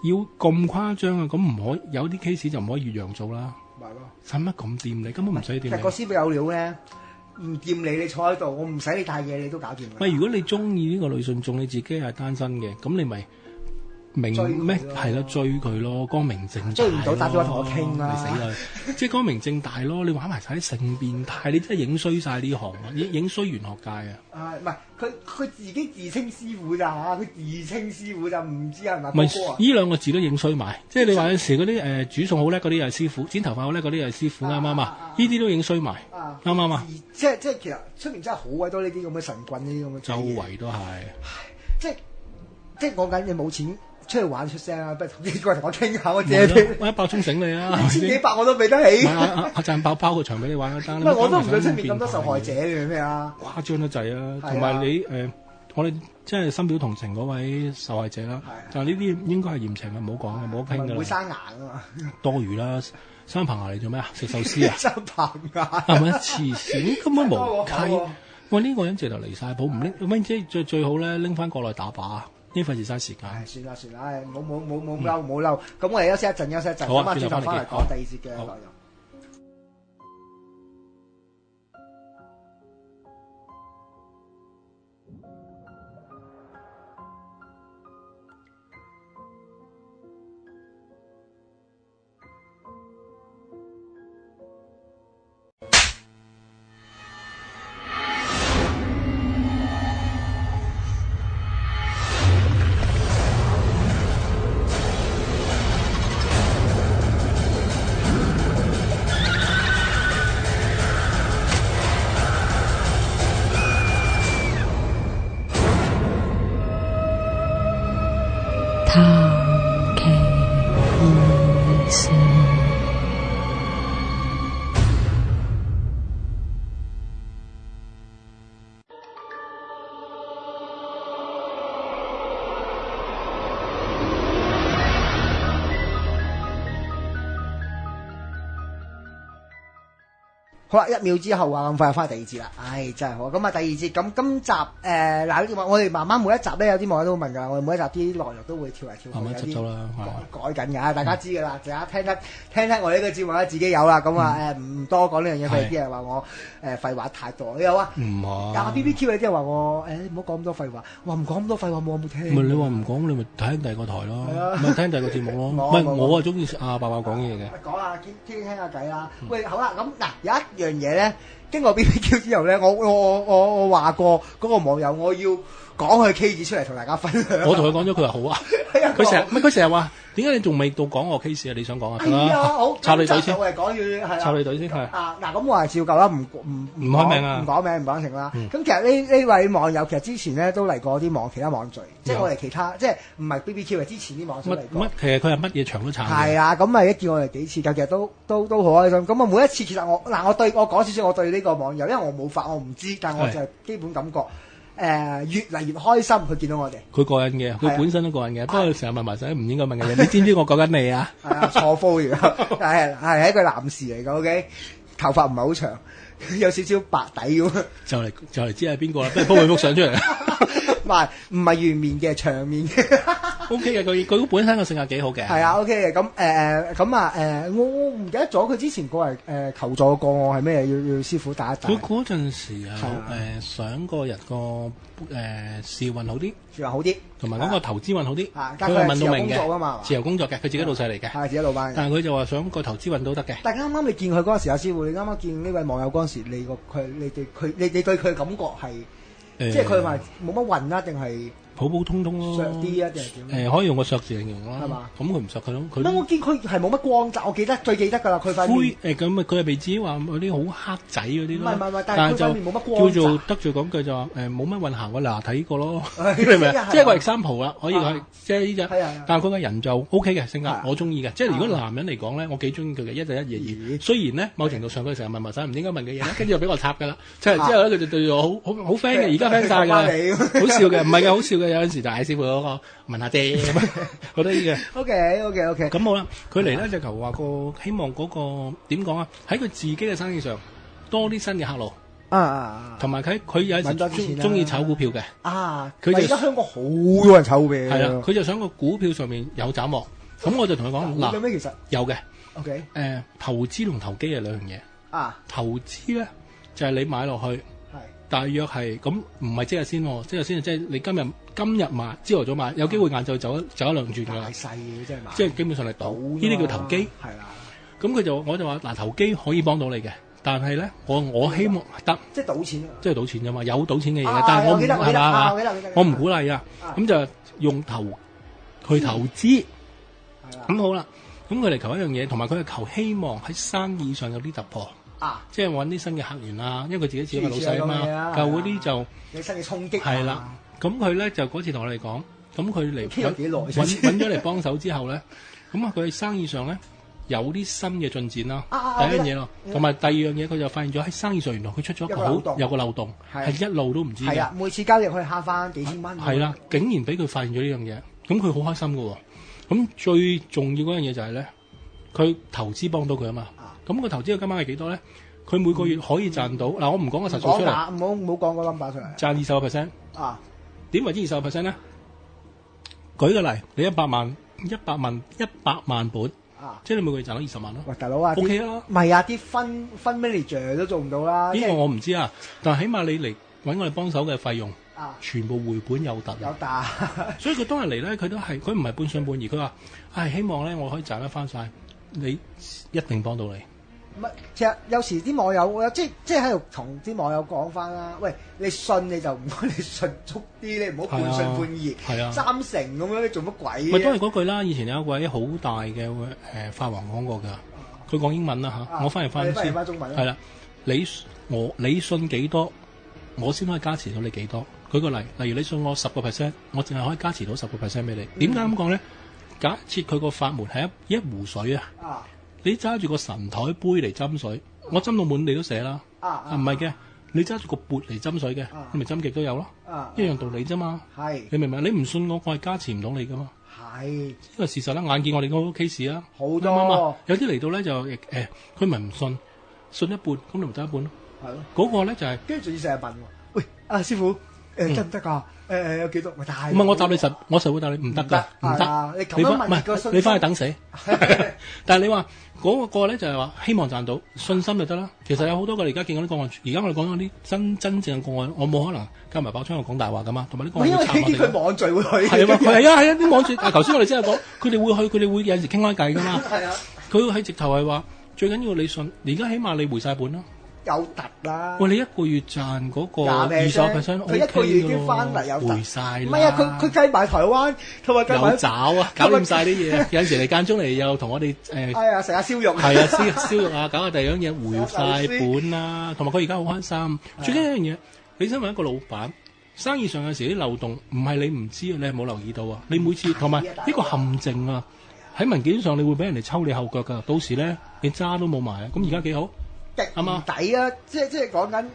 要咁誇張啊！咁唔可有啲 case 就唔可以越洋做啦。咪咯，使乜咁掂你？根本唔使掂。其實個師傅有料咧，唔掂你坐喺度，我唔使你帶嘢，你都搞掂。喂，如果你中意呢個女信眾，你自己係單身嘅，咁你咪咩係咯，追佢咯，光明正大。追唔到打電話同我傾啦，你死啦！即係光明正大咯，你玩埋晒啲性變態，你真係影衰晒呢行啊，影衰玄學界啊！唔係佢自己自稱師傅咋，佢自稱師傅就唔知係咪唔係呢兩個字都影衰埋，即係你話有時嗰啲煮餸好叻嗰啲又係師傅，剪頭髮好叻嗰啲又係師傅，啱唔啱啊？呢啲都影衰埋，啱唔啱啊？即係其實出面真係好鬼多呢啲咁嘅神棍，呢啲咁嘅。周圍都係，即係講緊你冇錢出去玩出聲啊！不如同我傾下，我借啲，我100鐘醒你啊！千幾百我都俾得起。阿賺爆包個場俾你玩一單。唔係我都唔想出面咁多受害者嘅咩啊？誇張得滯啊！同埋你我哋即係深表同情嗰位受害者啦。但係呢啲應該係嚴懲嘅，唔好講嘅，冇得傾㗎啦。會生牙啊嘛！多餘啦，生棚牙嚟做咩啊？食壽司啊？生棚牙係咪黐線？根本無稽。喂，呢個人直頭離晒譜，唔拎咁即係最好咧，拎翻國內打靶，呢費事嘥時間。算啦，冇嬲。咁我哋休息一陣。好啊，轉頭翻嚟講第二節嘅內容。好啦，1秒之後啊，咁快就翻第二節啦，真係好。咁啊，第二節咁今集嗱，我哋慢慢每一集咧有啲網友都會問㗎，我哋每一集啲內容都會跳嚟跳去，慢慢執咗啦，改緊㗎，大家知㗎啦，大家聽我呢個節目咧自己有啦，咁啊唔多講呢樣嘢，佢哋啲人話我廢話太多，你有啊？唔係BBQ 有啲人話我唔好講咁多廢話，話唔講咁多廢話冇聽。唔係你話唔講，你咪睇第二個台咯，咪聽第二個節目咯。唔係我中意阿爸爸講嘢嘅。講下傾下偈啦。喂，好啦，咁嗱有一樣嘢咧，經過 BBQ 之後咧，我話過嗰個網友，我要講佢 case 出嚟同大家分享。我同佢講咗，佢話好啊。佢成日話點解你仲未到講我 case 啊？你想講啊？係啊，好。插你隊先。我係講要係。插你隊先係。嗱咁我係照舊啦，唔開名啊，唔講名唔講姓啦。咁其實呢位網友其實之前咧都嚟過啲其他網聚，即係我哋其他即係唔係 BBQ 嘅之前啲網聚嚟過。其實佢係乜嘢場都撐。係啊，咁咪一見我哋幾次㗎，其實都好開心。咁啊每一次其實我講少少我對呢個網友，因為我冇發我唔知，但我就係基本感覺。越嚟越開心，佢見到我哋。佢過癮嘅，佢本身都過癮嘅。不過成日問埋晒唔應該問嘅嘢。你知唔知我講緊你啊？係啊，錯夫而家係一個男士嚟嘅 ，OK， 頭髮唔係好長，有少少白底咁。就嚟知係邊個啦？不如 po 佢幅相出嚟。唔係圓面嘅，長面嘅。O K 嘅，佢本身個性格幾好嘅。係啊 ，O K 嘅。咁我唔記得咗佢之前過嚟求助個案係咩？要師傅打一打。佢嗰陣時想個人個事運好啲，同埋嗰個投資運好啲。佢係問到明嘅，自由工作嘅，佢自己老細嚟嘅。係自己老闆。但係佢就話想個投資運都得嘅。但係啱啱你見佢嗰陣時，阿師傅，你啱啱見呢位網友嗰陣時，你對佢嘅感覺係？即係佢話冇乜運啦，定係普普通通咯，削啲啊，定係點？可以用個削字嚟形容啦，係嘛？咁佢唔削佢咯，佢。我見佢係冇乜光澤，我最記得㗎啦，佢塊面。灰咁佢係被指話嗰啲好黑仔嗰啲咯。唔係，但係佢塊面冇乜光澤。叫做得罪講句就話冇乜運行喎，嗱睇呢個咯，你明唔明？即係個example啦，可以係即係呢隻。但係佢個人就 O K 嘅性格，我中意嘅。即係如果男人嚟講咧，我幾中意佢嘅，一就一，二二。雖然咧某程度上佢成日問埋晒唔應該問嘅嘢咧，跟住又俾我插㗎啦。之後咧佢就對我好 friend 嘅，而家 friend 曬㗎。好笑嘅，唔係嘅，好笑嘅。有陣時就嗌師傅嗰個問下啫，覺得呢嘅。OK。咁好啦，佢嚟咧就求話希望嗰個點講啊？喺佢自己嘅生意上多啲新嘅客路同埋佢有時中意炒股票嘅佢而家香港好多人炒股票。係啦，佢就想個股票上面有斬獲。咁我就同佢講嗱，有咩其實有嘅。OK，投資同投機係兩樣嘢。投資咧就係你買落去。大約係咁，唔係即日先，即係你今日今日買，朝頭早買，有機會晏晝走一兩轉㗎啦大。細嘅真係買，即係基本上係賭，呢啲叫投機。係啦，咁我就話嗱，投機可以幫到你嘅，但係咧，我希望得，即係賭錢。即係賭錢啫嘛，有賭錢嘅嘢嘅，啊但係我唔我記得係嘛，我記得我唔鼓勵啊。咁就用去投資。係啦，咁好啦，咁佢哋求一樣嘢，同埋佢係求希望喺生意上有啲突破，即係揾啲新嘅客源啊，因為佢自己自己係老細啊嘛，舊嗰啲就有新嘅衝擊。係啦。咁佢咧就嗰次同我哋講，咁佢嚟傾咗幾耐揾咗嚟幫手之後咧，咁啊佢喺生意上咧有啲新嘅進展啦。第一樣嘢咯，同埋第二樣嘢佢就發現咗喺生意上原來佢出咗有個漏洞，係一路都唔知嘅。係啊，每次交易可以慳翻幾千蚊。係啦，竟然俾佢發現咗呢樣嘢，咁佢好開心㗎喎。咁最重要嗰樣嘢就係咧，佢投資幫到佢啊嘛。咁個投資嘅金額係幾多咧？佢每個月可以賺到嗱，我唔講個實數出嚟，唔好講個 number 出嚟。賺20%。點為之20%咧？舉個例，你100萬本，即係你每個月賺到20萬咯。喂，大佬啊 ，OK 啊，唔係啊，啲分 manager 都做唔到啦。呢個我唔知啊，但係起碼你嚟揾我哋幫手嘅費用，全部回本有突。所以佢當日嚟咧，佢唔係半信半疑，佢話：希望咧我可以賺得翻晒，你一定幫到你。唔係，其實有時啲網友即係喺度同啲網友講翻啦。喂，你信你就唔該你信足啲，你唔好半信半疑。係啊，三成咁樣你做乜鬼？咪都係嗰句啦。以前有一位好大嘅法王講過㗎，佢講英文啦嚇，我翻嚟翻先。翻中文。係啦，你信幾多，我先可以加持到你幾多。舉個例，例如你信我10%，我淨係可以加持到10%俾你。點解咁講咧？假設佢個法門係一壺水啊。你揸住個神台杯嚟斟水，我斟到滿你都瀉啦。唔係嘅，你揸住個缽嚟斟水嘅，你咪斟極都有咯。一樣道理啫嘛。你明唔明？你唔信我係加持唔到你噶嘛。呢個事實啦，眼見我哋嗰個 case 啦，好多。有啲嚟到咧就佢咪唔信一半，咁你咪得一半咯。係咯。嗰個咧就係跟住仲要成日問喎，喂，師傅，得唔得㗎？有幾多？唔係我答你實，我實會答你唔得㗎，唔得。你咁樣問你翻去等死。但係你話嗰個咧就係話希望賺到信心就得啦。其實有好多個而家見嗰啲個案，而家我哋講緊啲真正嘅個案，我冇可能加埋爆槍我講大話㗎嘛。同埋啲個案會查我哋。因為佢網聚會去。係啊，係啊，啲網聚。頭先我哋真係講，佢哋會去，佢哋會有陣時傾開偈㗎嘛。係啊。佢喺直頭係話，最緊要你信。而家起碼你回晒本啦。有突啦！喂，你一個月賺嗰個20%，佢一個月已經翻嚟有突，回晒啦。唔係啊，佢計埋台灣，同埋計埋有找啊，搞掂晒啲嘢。有陣時嚟間中嚟又同我哋食下燒肉。係啊，燒肉啊，搞下第二樣嘢，回晒本啦。同埋佢而家好開心。最緊要一樣嘢，你身為一個老闆，生意上有時啲漏洞唔係你唔知，你係冇留意到啊。你每次同埋呢個陷阱啊，喺文件上你會俾人哋抽你後腳㗎。到時咧你渣都冇埋。咁而家幾好？極唔抵啊！即係講緊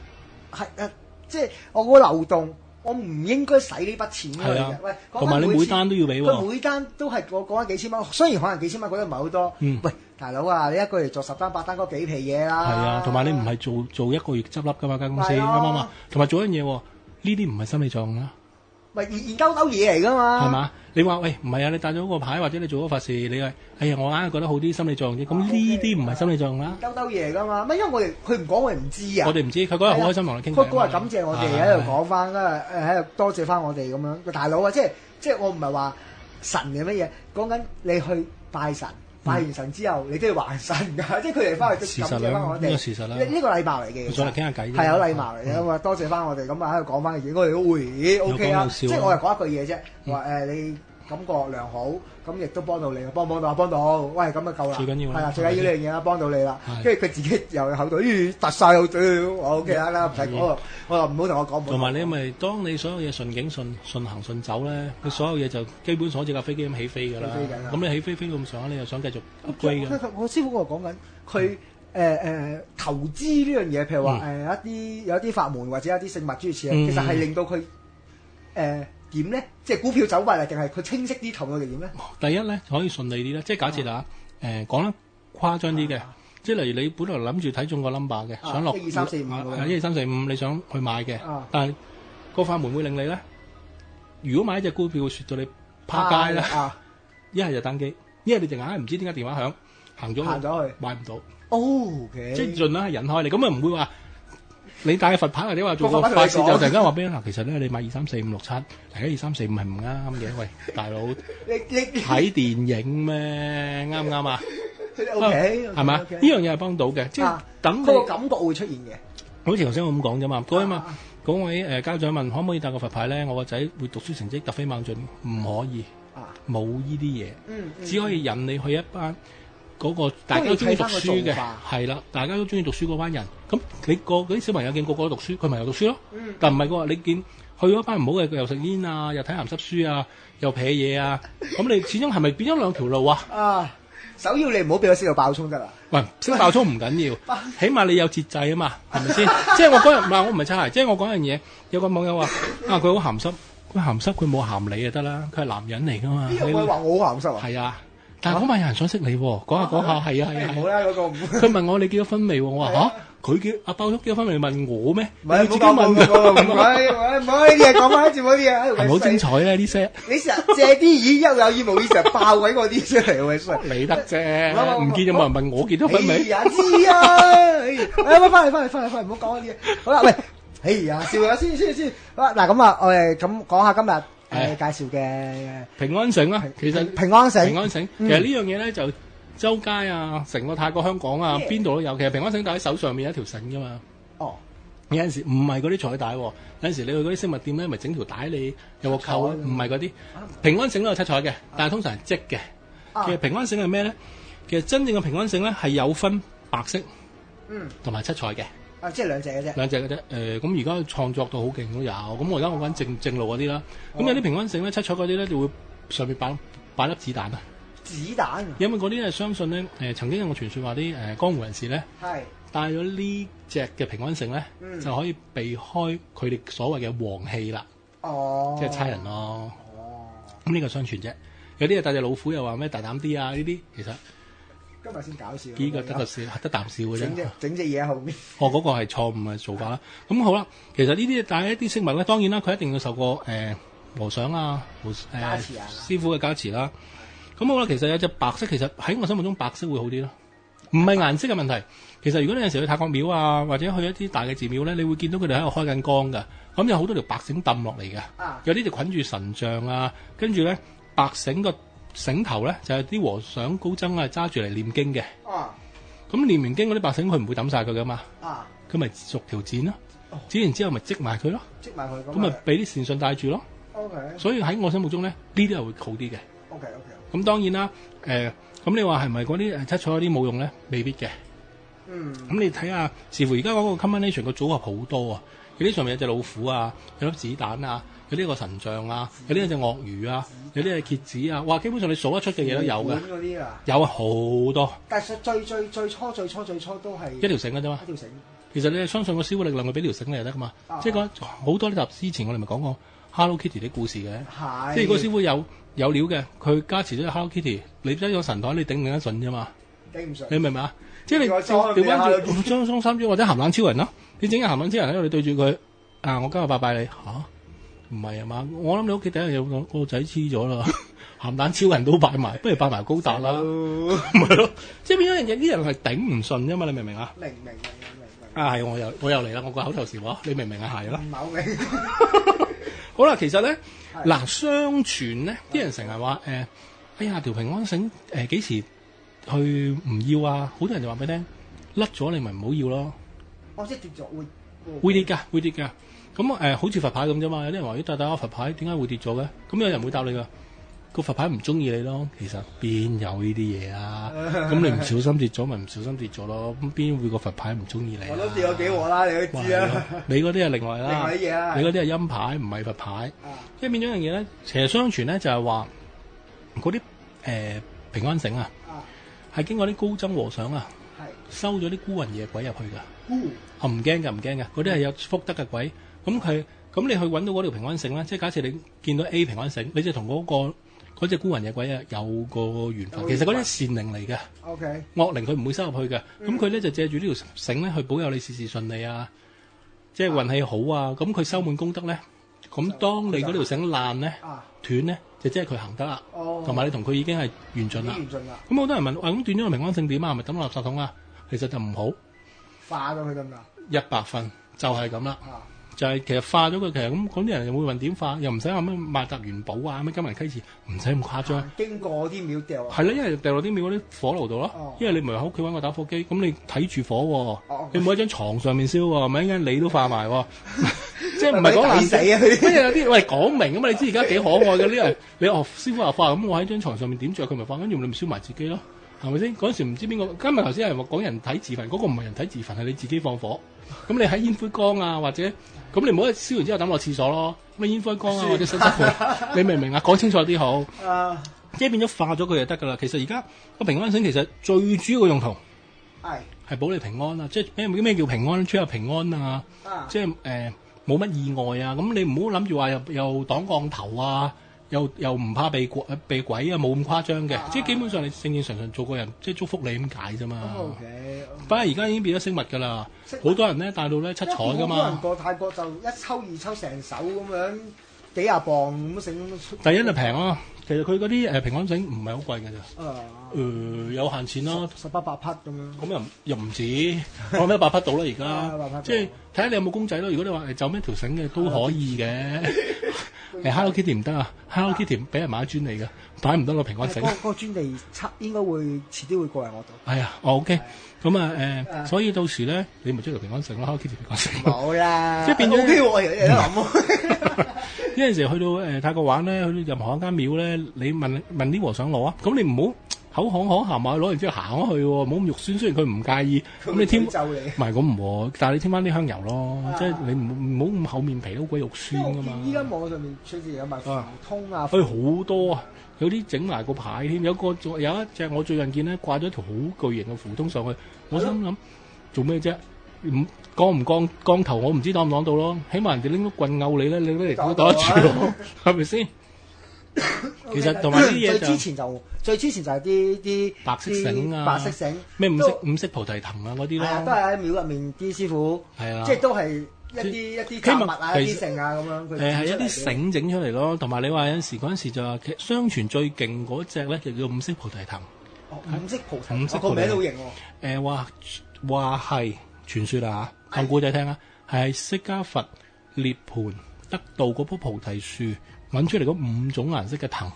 係即係我個漏洞，我唔應該使呢筆錢嘅。喂，同埋你每單都要俾喎。佢每單都係我講緊幾千蚊，雖然可能幾千蚊覺得唔係好多。喂，大佬啊，你一個月做10單8單嗰幾皮嘢啦。係啊，同埋你唔係做一個月執笠㗎嘛間公司，啱唔啱啊？同埋做一樣嘢喎，呢啲唔係心理作用啦。咪現兜嘢嚟㗎嘛？係嘛？你話喂唔係啊？你帶咗個牌或者你做咗法事，你話哎呀我硬係覺得好啲心理作用啫。咁呢啲唔係心理作用啦。現兜嘢㗎嘛？因為佢唔講我哋唔知啊。我哋唔知，佢嗰日好開心同你傾偈。佢嗰日感謝我哋喺度講翻，喺度多謝翻我哋咁樣個大佬啊！即係我唔係話神嘅乜嘢，講緊你去拜神。拜完神之後，你都要還神㗎，即係佢哋翻去都感謝翻我哋。呢個事實啦，呢個禮貌嚟嘅。再嚟傾下偈啫。係有禮貌嚟嘅咁啊！多謝翻我哋咁啊喺度講翻嘅嘢，我哋都會 OK 啊！即係我係講一句嘢啫，話你感覺良好，咁亦都幫到你，幫到，喂咁就夠啦。最緊要係啦，最緊要呢樣嘢啦，幫到你啦。跟住佢自己又口度，突晒好嘴，我 OK 啦，唔使講，我話唔好同我講。同埋你咪當你所有嘢順境順行順走咧，你所有嘢就基本上好似架飛機咁起飛㗎啦。咁你起飛飛到咁上下，你又想繼續 upgrade 嘅。我師傅我講緊佢投資呢樣嘢，譬如話有一啲法門或者一啲聖物諸如此類，其實係令到佢點咧？即係股票走埋嚟，定係佢清晰啲頭腦定點咧？第一咧可以順利啲咧，即係假設啦，講得誇張啲嘅，即係例如你本來諗住睇中個 number 嘅，想落1 2 3 4 5 1 2 3 4 5，你想去買嘅，但係個法門會令你咧，如果買一隻股票會説到你趴街啦，一係就單機，一係你淨係唔知點解電話響，行咗去買唔到。OK，即係盡量係引開你，咁啊唔會話你帶佛牌或者話做個法事就突然間話俾你嗱，其實咧你買2、3、4、5、6、7，大家2、3、4、5係唔啱嘅。喂，大佬你睇電影咩？啱唔啱啊？O K，係嘛？呢樣嘢係幫到嘅，即係等個感覺會出現嘅。好似頭先我咁講啫嘛，嗰位家長問可唔可以帶個佛牌咧？我個仔會讀書成績突飛猛進，唔可以，冇呢啲嘢，只可以引你去一班嗰個大家都中意讀書嘅，係啦，大家都中意讀書嗰班人。咁你嗰啲小朋友見個個都讀書，佢咪又讀書咯？但唔係喎，你見去嗰班唔好嘅，又食煙啊，又睇鹹濕書啊，又撇嘢啊，咁你始終係咪變咗兩條路啊？首要你唔好俾我識到爆衝得啦。喂，識爆衝唔緊要，起碼你有節制啊嘛，係咪先？即係我嗰日唔係我唔係擦鞋，即係我講樣嘢。有個網友話佢好鹹濕，佢鹹濕佢冇鹹你就得啦，佢係男人嚟噶嘛。邊個會話我好鹹濕啊？係啊，但係嗰晚有人想識你喎，講下係啊。好啦，嗰個唔。佢問我你結咗婚未？我話嚇。佢叫阿爆叔結咗婚未問我咩？唔係自己問㗎，唔係呢啲嘢講翻節目啲嘢，係好精彩咧呢些。你成日借啲意有意無意成日爆鬼我啲出嚟喎，你得啫，唔見有冇人問我結咗婚未？知啊，翻嚟，唔好講嗰啲嘢。好啦，喂，哎呀，笑下先。好啦，嗱咁啊，我哋咁講下今日介紹嘅平安繩啦，其實平安繩，其實呢樣嘢咧就。周街啊，成個泰國、香港啊，邊度都有。其實平安繩戴喺手上面有一條繩㗎嘛。哦，有陣時唔係嗰啲彩帶喎，有陣時你去嗰啲飾物店咧，咪整條帶你有個扣，唔係嗰啲。平安繩都有七彩嘅，但係通常係織嘅。其實平安繩係咩咧？其實真正嘅平安繩咧係有分白色，同埋七彩嘅。即係兩隻嘅啫。兩隻嘅啫。咁而家創作到好勁都有。咁我而家我講正路嗰啲啦。咁有啲平安繩咧，七彩嗰啲咧就會上面擺粒子彈啊。子彈，因為嗰啲係相信咧，曾經有個傳說話啲江湖人士咧，帶咗呢隻嘅平安繩咧，就可以避開佢哋所謂嘅黃氣啦。即係差人咯。咁呢個相傳啫。有啲係帶隻老虎，又話咩大膽啲啊？呢啲其實今日先搞笑。呢個得啖笑嘅啫。整隻嘢喺後面。嗰個係錯誤嘅做法啦。咁好啦，其實呢啲帶一啲飾物咧，當然啦，佢一定要受過和尚啊、師傅嘅加持啦。咁好啦，其實有隻白色，其實喺我心目中白色會好啲咯，唔係顏色嘅問題。其實如果你有陣時去泰國廟啊，或者去一啲大嘅寺廟咧，你會見到佢哋喺度開緊光㗎。咁有好多條白繩揼落嚟嘅，有啲就捆住神像啊，跟住咧白繩個繩頭咧就係啲和尚高僧啊揸住嚟念經嘅。咁念完經嗰啲白繩佢唔會抌晒佢噶嘛，佢咪逐條剪咯，剪完之後咪織埋佢咯，咁咪俾啲善信帶住咯。所以喺我心目中咧，呢啲係會好啲嘅。咁當然啦，咁你話係咪嗰啲七彩嗰啲冇用咧？未必嘅。咁你睇下，視乎而家嗰個 combination 個組合好多啊！有啲上面有隻老虎啊，有粒子彈啊，有啲個神像啊，有啲係隻鱷魚啊，有啲係蝎子啊，哇！基本上你數得出嘅嘢都有嘅。有啊，好多。但係最初都係一條繩嘅啫嘛。一條繩。其實你係相信個師傅力量，佢俾條繩你就得噶嘛。即係講好多呢集之前我哋咪講過 Hello Kitty 啲故事嘅。即係如果師傅有料嘅，佢加持咗 Hello Kitty，你擠咗神台，你頂唔頂得順啫嘛？頂唔順。你明唔明啊？即係你調翻住裝三珠或者鹹蛋超人咯，你整個鹹蛋超人喺度，你對住佢我今日拜你嚇，唔係啊嘛？我諗你屋企第一日有個仔黐咗啦，鹹蛋超人都拜埋，不如拜埋高達啦，咪咯？即係變咗啲人係頂唔順啫嘛？你明唔明啊？明。係我又嚟啦！我個口頭禪喎，你明唔明啊？係啦。唔係好明。好啦，其實咧嗱，相傳咧啲人成日話哎呀條平安繩幾時去唔要啊？好多人就話俾你聽，甩咗你咪唔好要咯。即係跌咗會跌㗎。咁好似佛牌咁啫嘛。有啲人話咦，大佛牌點解會跌咗嘅？咁有人會答你㗎，個佛牌唔中意你咯。其實邊有呢啲嘢啊？咁你唔小心跌咗咪唔小心跌咗咯。咁邊會個佛牌唔中意你？我都跌咗幾鑊啦，你都知啊。你嗰啲係另外啦，另外啲嘢啊。你嗰啲係陰牌，唔係佛牌。即係變咗樣嘢咧，其實相傳咧就係話嗰啲平安繩啊。係經過啲高僧和尚啊，收咗啲孤魂野鬼入去㗎。唔驚㗎，嗰啲係有福德嘅鬼。咁你去揾到嗰條平安繩啦，即係假設你見到 A 平安繩，你就同嗰隻孤魂野鬼啊有個緣分。其實嗰啲係善靈嚟嘅，惡靈佢唔會收入去嘅。咁佢咧就借住呢條繩咧去保佑你事事順利啊，即係運氣好啊。咁佢收滿功德咧，咁當你嗰條繩爛咧斷咧，就即係佢行得啦，同埋你同佢已經係完盡啦。咁好多人問，咁斷咗個平安繩點啊？係咪抌垃圾桶啊？其實就唔好，化咗佢得唔得？100分，就係咁啦。就係其實化咗佢，其實咁啲人又會問點化，又唔使話咩馬達元寶啊，咩金銀溪錢，唔使咁誇張。經過啲廟掉啊。係啦，因為掉落啲廟嗰啲火爐度咯。因為你唔係喺屋企揾個打火機，咁你睇住火喎，你唔好喺張床上面燒喎，咪一陣你都化埋喎。即係唔係講爛死啊？乜有啲喂講明啊嘛？你知而家幾可愛嘅呢？係你師傅話化，咁我喺張床上面點著佢咪化，跟住你咪燒埋自己咯，係咪先？嗰陣時唔知邊個，今日頭先有人話講人體自焚，嗰個唔係人體自焚，係你自己放火。咁你喺煙灰缸啊，或者咁你唔好燒完之後抌落廁所咯。咩煙灰缸啊，或者洗濕佢，你明唔明啊？講清楚啲好。即係變咗化咗佢就得㗎啦。其實而家個平安繩其實最主要嘅用途係保你平安啊！即係咩叫平安？出入平安啊！即係冇乜意外啊！咁你唔好諗住話又擋降頭啊！又唔怕被鬼啊，冇咁誇張嘅，即係基本上你正正常常做個人，即係祝福你咁解啫嘛。不過而家已經變咗飾物㗎啦，好多人咧帶到咧七彩㗎嘛。好多人過泰國就一抽二抽成手咁樣，幾廿磅咁繩。第一就平咯，其實佢嗰啲平安繩唔係好貴㗎咋。有限錢咯，18匹咁樣。咁又唔止，我諗100匹到啦而家。即係睇下你有冇公仔咯。如果你話就咩條繩嘅都可以嘅。Hello Kitty 唔得啊 ！Hello Kitty 俾人買專利嘅，擺唔得落平安繩。嗰個專利應該會遲啲會過嚟我度。係啊，OK。咁啊所以到時咧，你咪追條平安繩咯，Hello Kitty 平安繩。冇啦，即係變咗 OK 喎，有得諗喎。有陣時去到泰國玩咧，去到任何一間廟咧，你問啲和尚攞啊，咁你唔好口行行埋去攞完之後行咗去喎，冇咁肉酸。雖然佢唔介意，咁你添唔係咁唔喎，但係你添翻啲香油咯，即係你唔好咁厚面皮，好鬼肉酸噶嘛。依家網上面出現有埋符通啊，好多啊，有啲整埋個牌添，有一隻我最近見咧掛咗條好巨型嘅符通上去，我心諗做咩啫？降唔降頭我唔知擋唔擋到咯，起碼人哋拎到棍毆你咧，你拎嚟都擋得住咯，係咪先？其實同埋啲嘢最之前就係啲白色繩啊，白色繩咩五色菩提藤啊嗰啲咯，都係喺廟入面啲師傅，即係都係一啲雜物啊、一啲繩啊咁樣。係一啲繩整出嚟咯，同埋你話有陣時嗰陣時就話，相傳最勁嗰隻咧就叫五色菩提藤。五色菩提，個名都好型喎。話係傳說啊嚇，講古仔聽啊，係釋迦佛涅槃得道嗰棵菩提樹揾出嚟嗰5種顏色嘅藤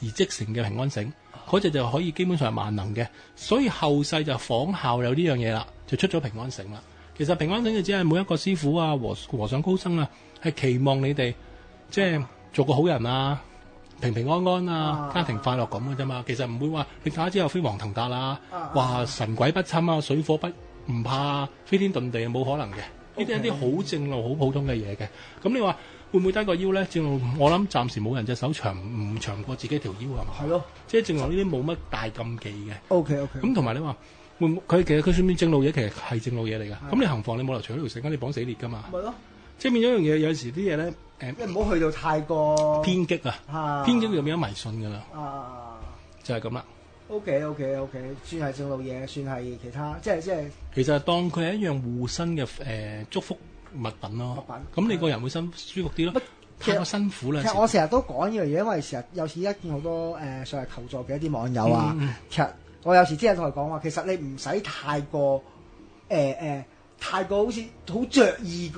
而織成嘅平安繩，嗰隻就可以基本上係萬能嘅，所以後世就仿效有呢樣嘢啦，就出咗平安繩啦。其實平安繩就只係每一個師傅啊、和尚高僧啊，係期望你哋即係做個好人啊，平平安安啊，家庭快樂咁嘅啫嘛。其實唔會話你打之後飛黃騰達啦，話神鬼不侵啊，水火唔怕飛天遁地，冇可能嘅。呢啲係一啲好正路、好普通嘅嘢嘅。咁你話會唔會低個腰咧？正路我諗暫時冇人隻手唔長過自己條腰係嘛？係咯，即係正路呢啲冇乜大禁忌嘅。OK。咁同埋你話會唔會佢其實佢算唔算正路嘢？其實係正路嘢嚟㗎。咁你行房你冇理由除咗條繩，你綁死裂㗎嘛？咪咯，即係變咗一樣嘢。有時啲嘢咧你唔好去到太過偏激啊！偏激就變咗迷信㗎啦。就係咁啦。OK，算係正路嘢，算係其他，即係。其實當佢係一樣護身嘅祝福物品咯。咁你個人會舒服啲咯。太過辛苦啦。其實我成日都講呢樣嘢，因為成日有時一見好多上嚟求助嘅一啲網友啊，其實我有時真係同佢講話，其實你唔使太過太過好似好着意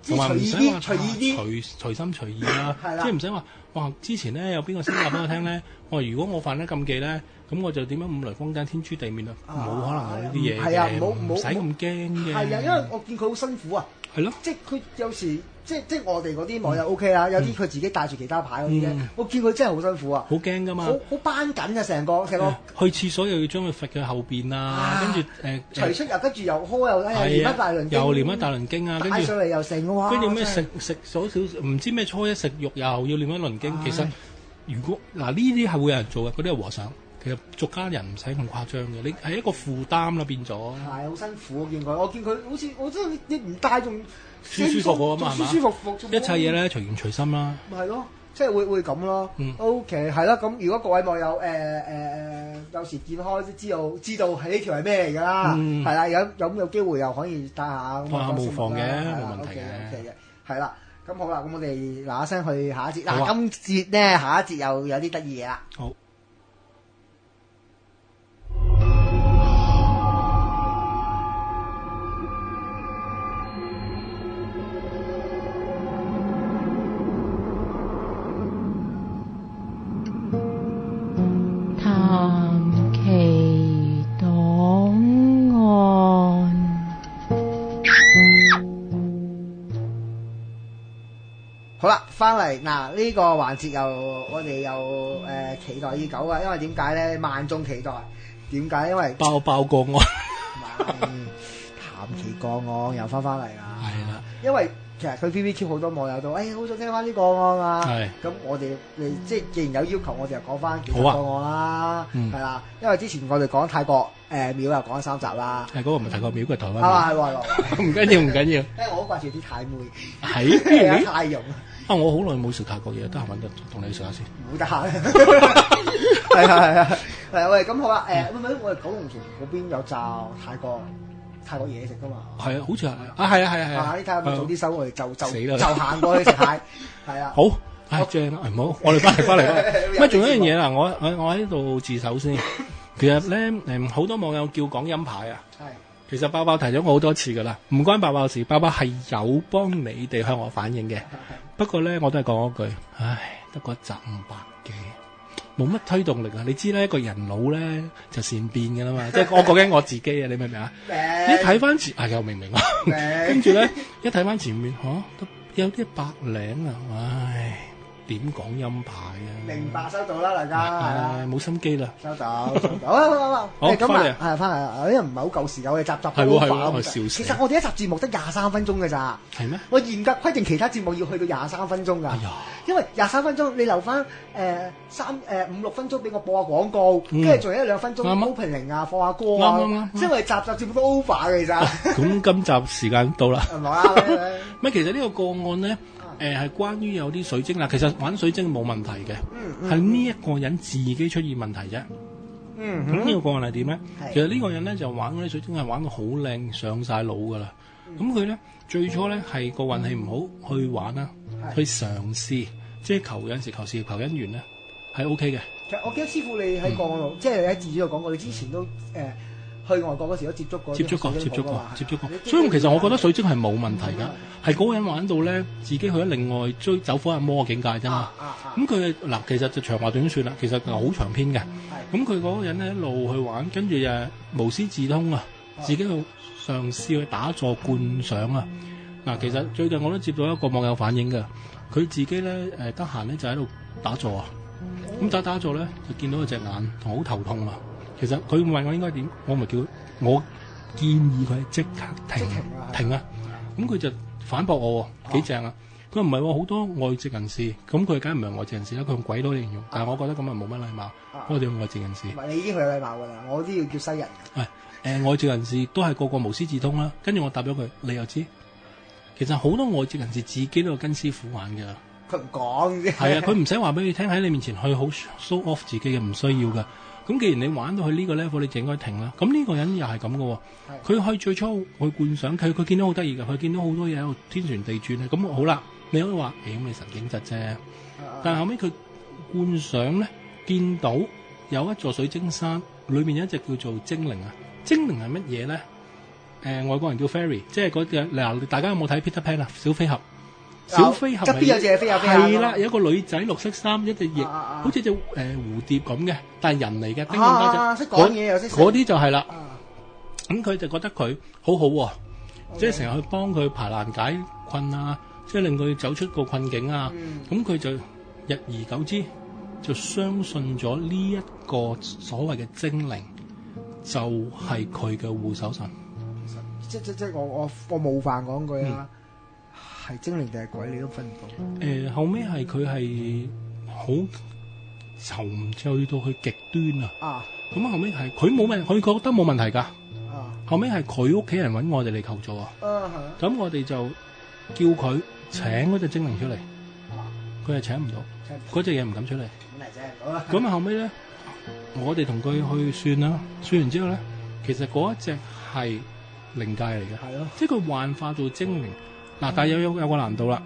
即係隨意啲，隨心隨意啦。即係唔使話哇！之前咧有邊個先話俾我聽咧？我如果我犯咗禁忌咧，咁我就點樣五雷轟頂天誅地滅啊！冇可能有呢啲嘢嘅。係啊，唔使咁驚嘅。係啊，因為我見佢好辛苦啊。係咯。即係佢有時即係我哋嗰啲網友 OK 啦，有啲佢自己帶住其他牌嗰啲咧，我見佢真係好辛苦啊。好驚㗎嘛！好繃緊啊，成個。去廁所又要將佢揈佢後邊啊，跟住除出又跟住又開又念一大輪經，又念一大輪經啊，跟住上嚟又成哇！跟住咩食少唔知咩初一食肉又要念一輪經。其實如果嗱呢啲係會有人做嘅，嗰啲係和尚。其實俗家人唔使咁誇張嘅，你係一個負擔啦變咗。係好辛苦，我見佢好似我真係你唔帶仲舒服喎嘛，係嘛？舒服一切嘢咧隨緣隨心啦。咪係咯，即係會咁咯。OK 係啦，咁如果各位網友有時見開都知道係呢條係咩嚟㗎啦，係啦，有機會又可以帶下咁啊，無妨嘅，冇問題嘅。係啦，咁好啦，咁我哋嗱一聲去下一節。嗱，今節咧下一節又有啲得意嘢啦。好。好啦，翻嚟嗱呢個環節我哋又期待已久啊！因為點解咧？萬眾期待。點解？因為包個案，談期個案又翻嚟啦。係啦，因為其實佢 BBQ 好多網友都好想聽翻呢個案啊。係。咁我哋即係既然有要求，我哋就講翻其他個案啦。係啦，因為之前我哋講泰國廟又講咗3集啦。係嗰個唔係泰國廟，佢係台灣廟。係喎。唔緊要，唔緊要。因為我好掛住啲泰妹。係泰容。我好耐冇食泰國嘢，得閒揾日同你食下先。冇得閒。係喂，咁好啦。我哋九龍城嗰邊有炸泰國嘢食噶嘛？係啊，好似係係啊。呢睇下早啲收，我哋就死啦，就行過去食蟹。係啊。好，正啊！唔好，我哋翻嚟。乜仲有一樣嘢啦？我喺度自首先。其實咧，好多網友叫講音牌啊。係。其實包包提咗我好多次噶啦，唔關包包事，包包係有幫你哋向我反映嘅。不過咧，我都係講嗰句，得個集500幾，冇乜推動力啊！你知咧，一個人老咧就善變噶啦嘛，即係我講緊我自己啊，你明唔明啊？一睇翻前，又明唔明啊？跟住咧，一睇翻前面，都有啲白領啊，點講音牌啊？明白，收到啦，大家。冇心機啦。收到。好，咁翻嚟，因為唔係好夠時間，我哋集係喎，笑死。其實我哋一集節目得23分鐘嘅咋。係咩？我嚴格規定其他節目要去到23分鐘㗎。因為23分鐘你留翻5-6分鐘俾我播下廣告，跟住仲有1-2分鐘 opening 啊，放下歌啊。即係我哋集節目都 over 嘅咋。咁今集時間到啦。係嘛？其實呢個個案咧。係關於有啲水晶啦，其實玩水晶冇問題嘅，係呢一個人自己出現問題啫。咁呢個個案係點咧？其實呢個人咧就玩嗰啲水晶係玩到好靚，上晒腦噶啦。咁佢咧最初咧係個運氣唔好去玩啦，去嘗試即係求有陣時求事業求姻緣咧係 OK 嘅。其實我記得師傅你喺個案度，即係你喺自主度講過，你之前都去外國嗰時都接觸過，所以其實我覺得水晶係冇問題㗎，係嗰個人玩到咧，自己去咗另外走火入魔嘅境界啫嘛。咁佢嗱，其實就長話短算啦，其實好長篇嘅。咁佢嗰個人咧一路去玩，跟住就無師自通啊，自己去嘗試去打坐觀想啊。嗱，其實最近我都接到一個網友反映嘅，佢自己咧得閒咧就喺度打坐啊。咁打坐咧就見到佢隻眼同好頭痛啊。其實佢問我應該點，我建議佢即刻停啊！咁佢就反駁我喎，幾正啊！佢唔係喎，好多外籍人士，咁佢梗係唔係外籍人士啦，佢用鬼佬嚟形容，但係我覺得咁啊冇乜禮貌，我哋用外籍人士。唔係你已經好有禮貌㗎啦，我都要叫西人。外籍人士都係個個無師自通啦，跟住我答咗佢，你又知？其實好多外籍人士自己都有跟師傅玩㗎。佢唔講啫。係啊，佢唔使話俾你聽，喺你面前去好 show off 自己嘅，唔需要㗎。咁既然你玩到去呢個 level，你就應該停啦。咁呢個人又係咁嘅喎，佢去最初去觀想，佢見到好得意㗎，佢見到好多嘢喺度天旋地轉咧。咁好啦，你可以話，咁你神經質啫。但係後尾佢觀想咧，見到有一座水晶山，裏面有一隻叫做精靈啊。精靈係乜嘢咧？外國人叫 fairy， 即係嗰隻嗱，大家有冇睇 Peter Pan 啊？小飛俠。小飛俠側邊有隻飛啊！係啦，有一個女仔綠色衫，一隻翼，好似隻蝴蝶咁嘅，但係人嚟嘅，叮咁多隻。識講嘢又識。嗰啲就係啦。咁佢就覺得佢好好喎，即係成日去幫佢排難解困啊，即係令佢走出個困境啊。咁佢就日而久之就相信咗呢一個所謂嘅精靈就係佢嘅護守神。即我冒犯講句啦。係精靈定係鬼，你都分唔到。後尾係佢係好沉醉到去極端啊！咁後尾係佢冇問，佢覺得冇問題㗎。後尾係佢屋企人揾我哋嚟求助啊！咁我哋就叫佢請嗰隻精靈出嚟，佢係請唔到，嗰隻嘢唔敢出嚟。咁後尾咧，我哋同佢去算啦，算完之後咧，其實嗰一隻係靈界嚟嘅，即係佢幻化做精靈。嗱，但係有個難度啦，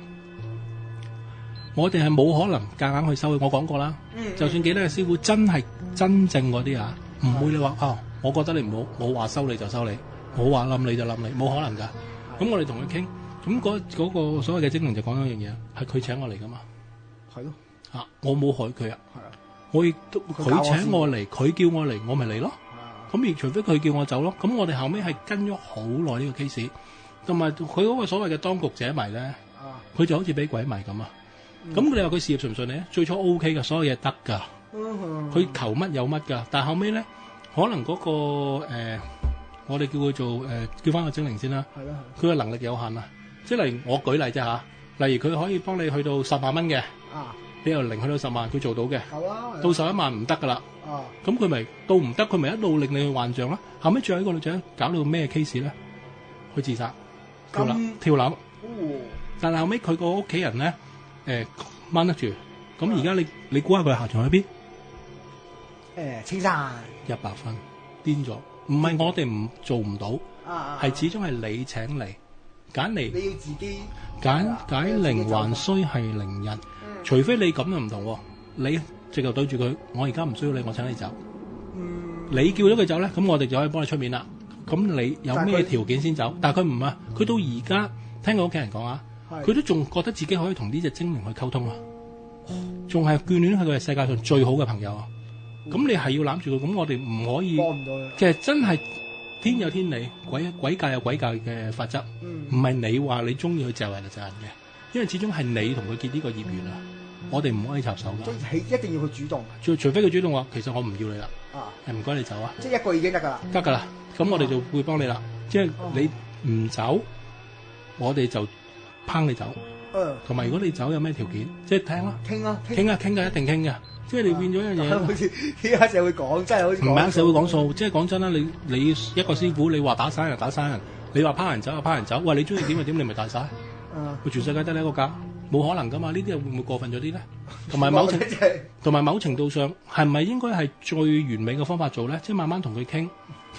我哋係冇可能夾硬去收佢。我講過啦，就算幾多個師傅真係真正嗰啲啊，唔會你話我覺得你唔好，我話收你就收你，我話冧你就冧你，冇可能㗎。咁我哋同佢傾，咁嗰個所謂嘅精靈就講咗一樣嘢，係佢請我嚟㗎嘛。係咯，我冇害佢啊。係啊，我亦都佢請我嚟，佢叫我嚟，我咪嚟咯。咁而除非佢叫我走咯。咁我哋後尾係跟咗好耐呢個 case。同埋佢嗰個所謂嘅當局者迷咧，佢就好似俾鬼迷咁啊！咁你話佢事業順唔順利咧？最初 OK 㗎，所有嘢得㗎，佢求乜有乜㗎。但係後尾咧，可能嗰個我哋叫佢做叫翻個精靈先啦。係咯。佢嘅能力有限啊，即係例如我舉例啫嚇，例如佢可以幫你去到10萬蚊嘅，你由0去到10萬，佢做到嘅，到11萬唔得㗎啦。咁佢咪到唔得，佢咪一路令你去幻象啦。後尾最後一個女仔搞到咩 case 咧？去自殺，跳樓。但係後尾佢個屋企人咧掹得住。咁而家你估下佢下場喺邊？青山100分，癲咗。唔係我哋唔做唔到，係始終係你請嚟揀嚟。你要自己解鈴還須係鈴人，除非你咁又唔同喎。你直頭對住佢，我而家唔需要你，我請你走。你叫咗佢走咧，咁我哋就可以幫你出面啦。咁你有咩條件先走？但係佢唔啊，佢到而家聽佢屋企人講啊，佢都仲覺得自己可以同呢隻精靈去溝通啊，仲係眷戀佢係世界上最好嘅朋友啊。咁你係要攬住佢，咁我哋唔可以幫唔到佢。其實真係天有天理，鬼界有鬼界嘅法則，唔係你話你中意佢就人就人嘅，因為始終係你同佢結呢個業緣啊，我哋唔可以插手㗎。一定要佢主動。除非佢主動話，其實我唔要你啦，唔該你走啊。即係一個已經得㗎啦。得㗎啦，咁我哋就會幫你啦。即係你唔走，我哋就拚你走。同埋如果你走有咩條件，即係聽啦。傾啊，一定傾嘅。即係你變咗一樣嘢，好似呢家社會講，真係好似唔係社會講數。即係講真啦，你一個師傅，你話打散人打散人，你話拚人走就拚人走。喂，你中意點就點，你咪大晒。佢全世界得你一個價，冇可能噶嘛。呢啲會唔會過分咗啲咧？同埋某程度上，係咪應該係最完美嘅方法做咧？即係慢慢同佢傾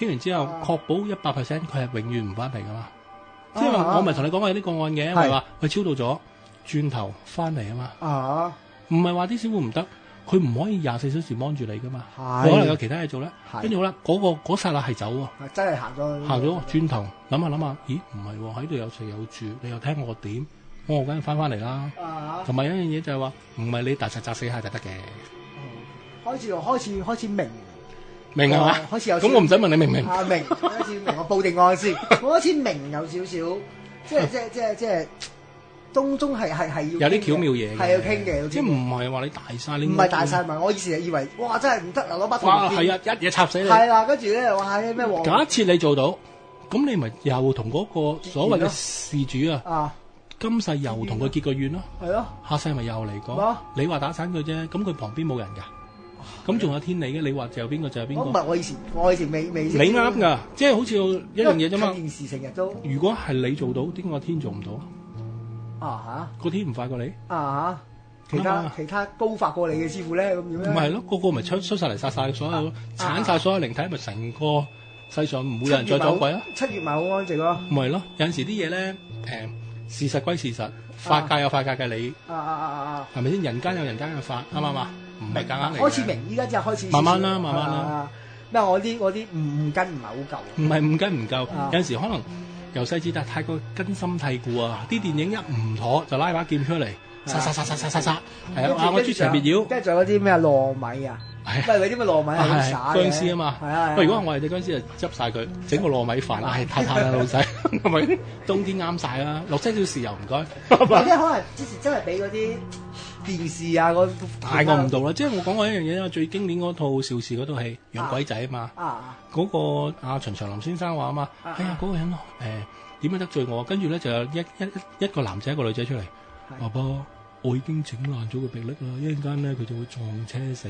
完之後，確保100%佢係永遠唔翻嚟噶嘛。即係話我咪同你講過有啲個案嘅，係話佢超度咗，轉頭翻嚟啊嘛。唔係話啲師傅唔得。佢唔可以24小時幫住你噶嘛，可能有其他嘢做咧。跟住好啦，嗰剎那係走喎，真係行咗，轉頭諗下，咦唔係喎，喺度有食有住，你又聽我點，我梗係翻嚟啦。同埋有一樣嘢就係話，唔係你大砸死下就得嘅。開始明係嘛？開始有。咁我唔使問你明唔明？明，開始明，我報定案先。我開始明有少少，即係。中係要有啲巧妙嘢嘅，係要傾嘅，即係唔係話你大晒，你唔係大晒咪？我以前以為哇真係唔得啊，攞把刀哇係啊，一嘢插死你。係啦，跟住咧哇咩黃？假設你做到，咁你咪又同嗰個所謂嘅事主今世又同佢結個怨咯。係咯，下世咪又嚟過。你話打散佢啫，咁佢旁邊冇人㗎，咁仲有天理嘅。你話就有邊個就有邊個。唔係我以前未。你啱㗎，即係好似一樣嘢啫嘛。件事成日都。如果係你做到，點解天做唔到？個天唔快過你其他高發過你嘅師傅咧，咁點咧？唔係咯，個咪出晒嚟殺晒所有，鏟晒所有靈體，咪成個世上唔會有人再走鬼咯。7月咪好安靜咯。唔係咯，有陣時啲嘢咧，事實歸事實，法界有法界嘅理，係咪先？人間有人間嘅法，啱唔啱啊？唔係夾硬嚟。開始明，依家之後開始。慢慢啦。咩？我啲五根唔係好夠。唔係五根唔夠，有陣時可能。由細至大太過根深蒂固啊！啲電影一唔妥就拉把劍出嚟，殺，係啊！我豬腸別妖，跟住仲有啲咩糯米啊？係咪啲咩糯米係咁耍嘅？殭屍啊嘛！喂，如果我係隻殭屍就執晒佢，整個糯米飯，太啦老細，係咪？冬天啱晒啦，落7小時又唔該。或者可能之前真係俾嗰啲電視啊嗰大過唔到啦！即係我講過一樣嘢啦，最經典嗰套邵氏嗰套戲《養鬼仔》啊嘛。嗰個秦祥林先生話啊嘛，哎呀嗰個人點樣得罪我？跟住咧就有一個男仔一個女仔出嚟，爸爸我已經整爛咗個臂力啦，一陣間咧佢就會撞車死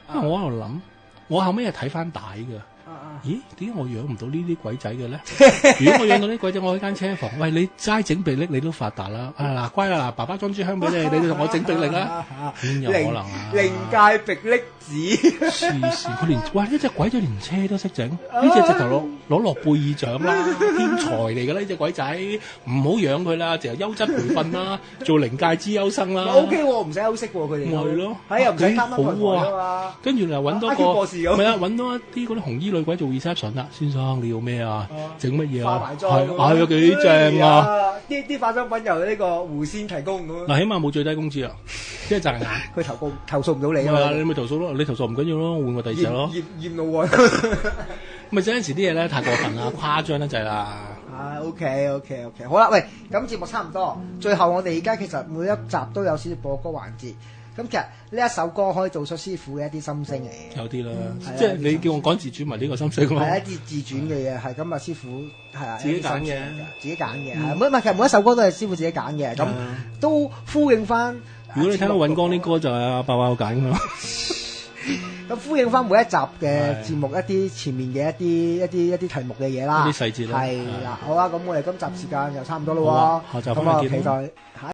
啊！我喺度諗，我後尾係睇翻帶㗎。咦？點解我養唔到呢啲鬼仔嘅咧？如果我養到呢啲鬼仔，我開間車房，喂，你齋整臂力你都發達啦！嗱，乖啦，嗱，爸爸裝支香俾你，你同我整臂力啦，邊有可能啊？靈界臂力子，黐線！佢連呢隻鬼仔連車都識整，呢隻直頭攞諾貝爾獎啦，天才嚟㗎啦！呢隻鬼仔唔好養佢啦，淨係優質培訓啦，做靈界之優生啦。O K 喎，唔使休息喎，佢哋。係咯，又唔使擔好喎。跟住又揾多個，唔係啊，揾多一啲嗰啲紅衣女鬼做 reception 啦。先生你要咩啊？整乜嘢啊？係啊，幾正啊！啲化妝品由呢個狐仙提供咁。嗱，起碼冇最低工資啊，即係賺眼。佢投訴唔到你啊！你咪投訴咯，你投訴唔緊要咯，換個第二隻咯。厭怒喎！咪有陣時啲嘢咧太過分啦，誇張得滯啦。OK，好啦，喂，咁節目差唔多，最後我哋而家其實每一集都有少少播歌環節。咁其實呢一首歌可以做出師傅嘅一啲心聲嚟嘅，有啲啦，即係你叫我講自轉埋呢個心聲咯。係一啲自轉嘅嘢，係咁啊，師傅係啊，自己揀嘅，自己揀嘅，係唔係？其實每一首歌都係師傅自己揀嘅，咁都呼應翻。如果你聽到尹光啲歌，就係阿伯伯揀㗎嘛。咁呼應翻每一集嘅節目一啲前面嘅一啲題目嘅嘢啦，一啲細節啦。係啦，好啦，咁我哋今集時間又差唔多咯喎，下集翻嚟見。期待下。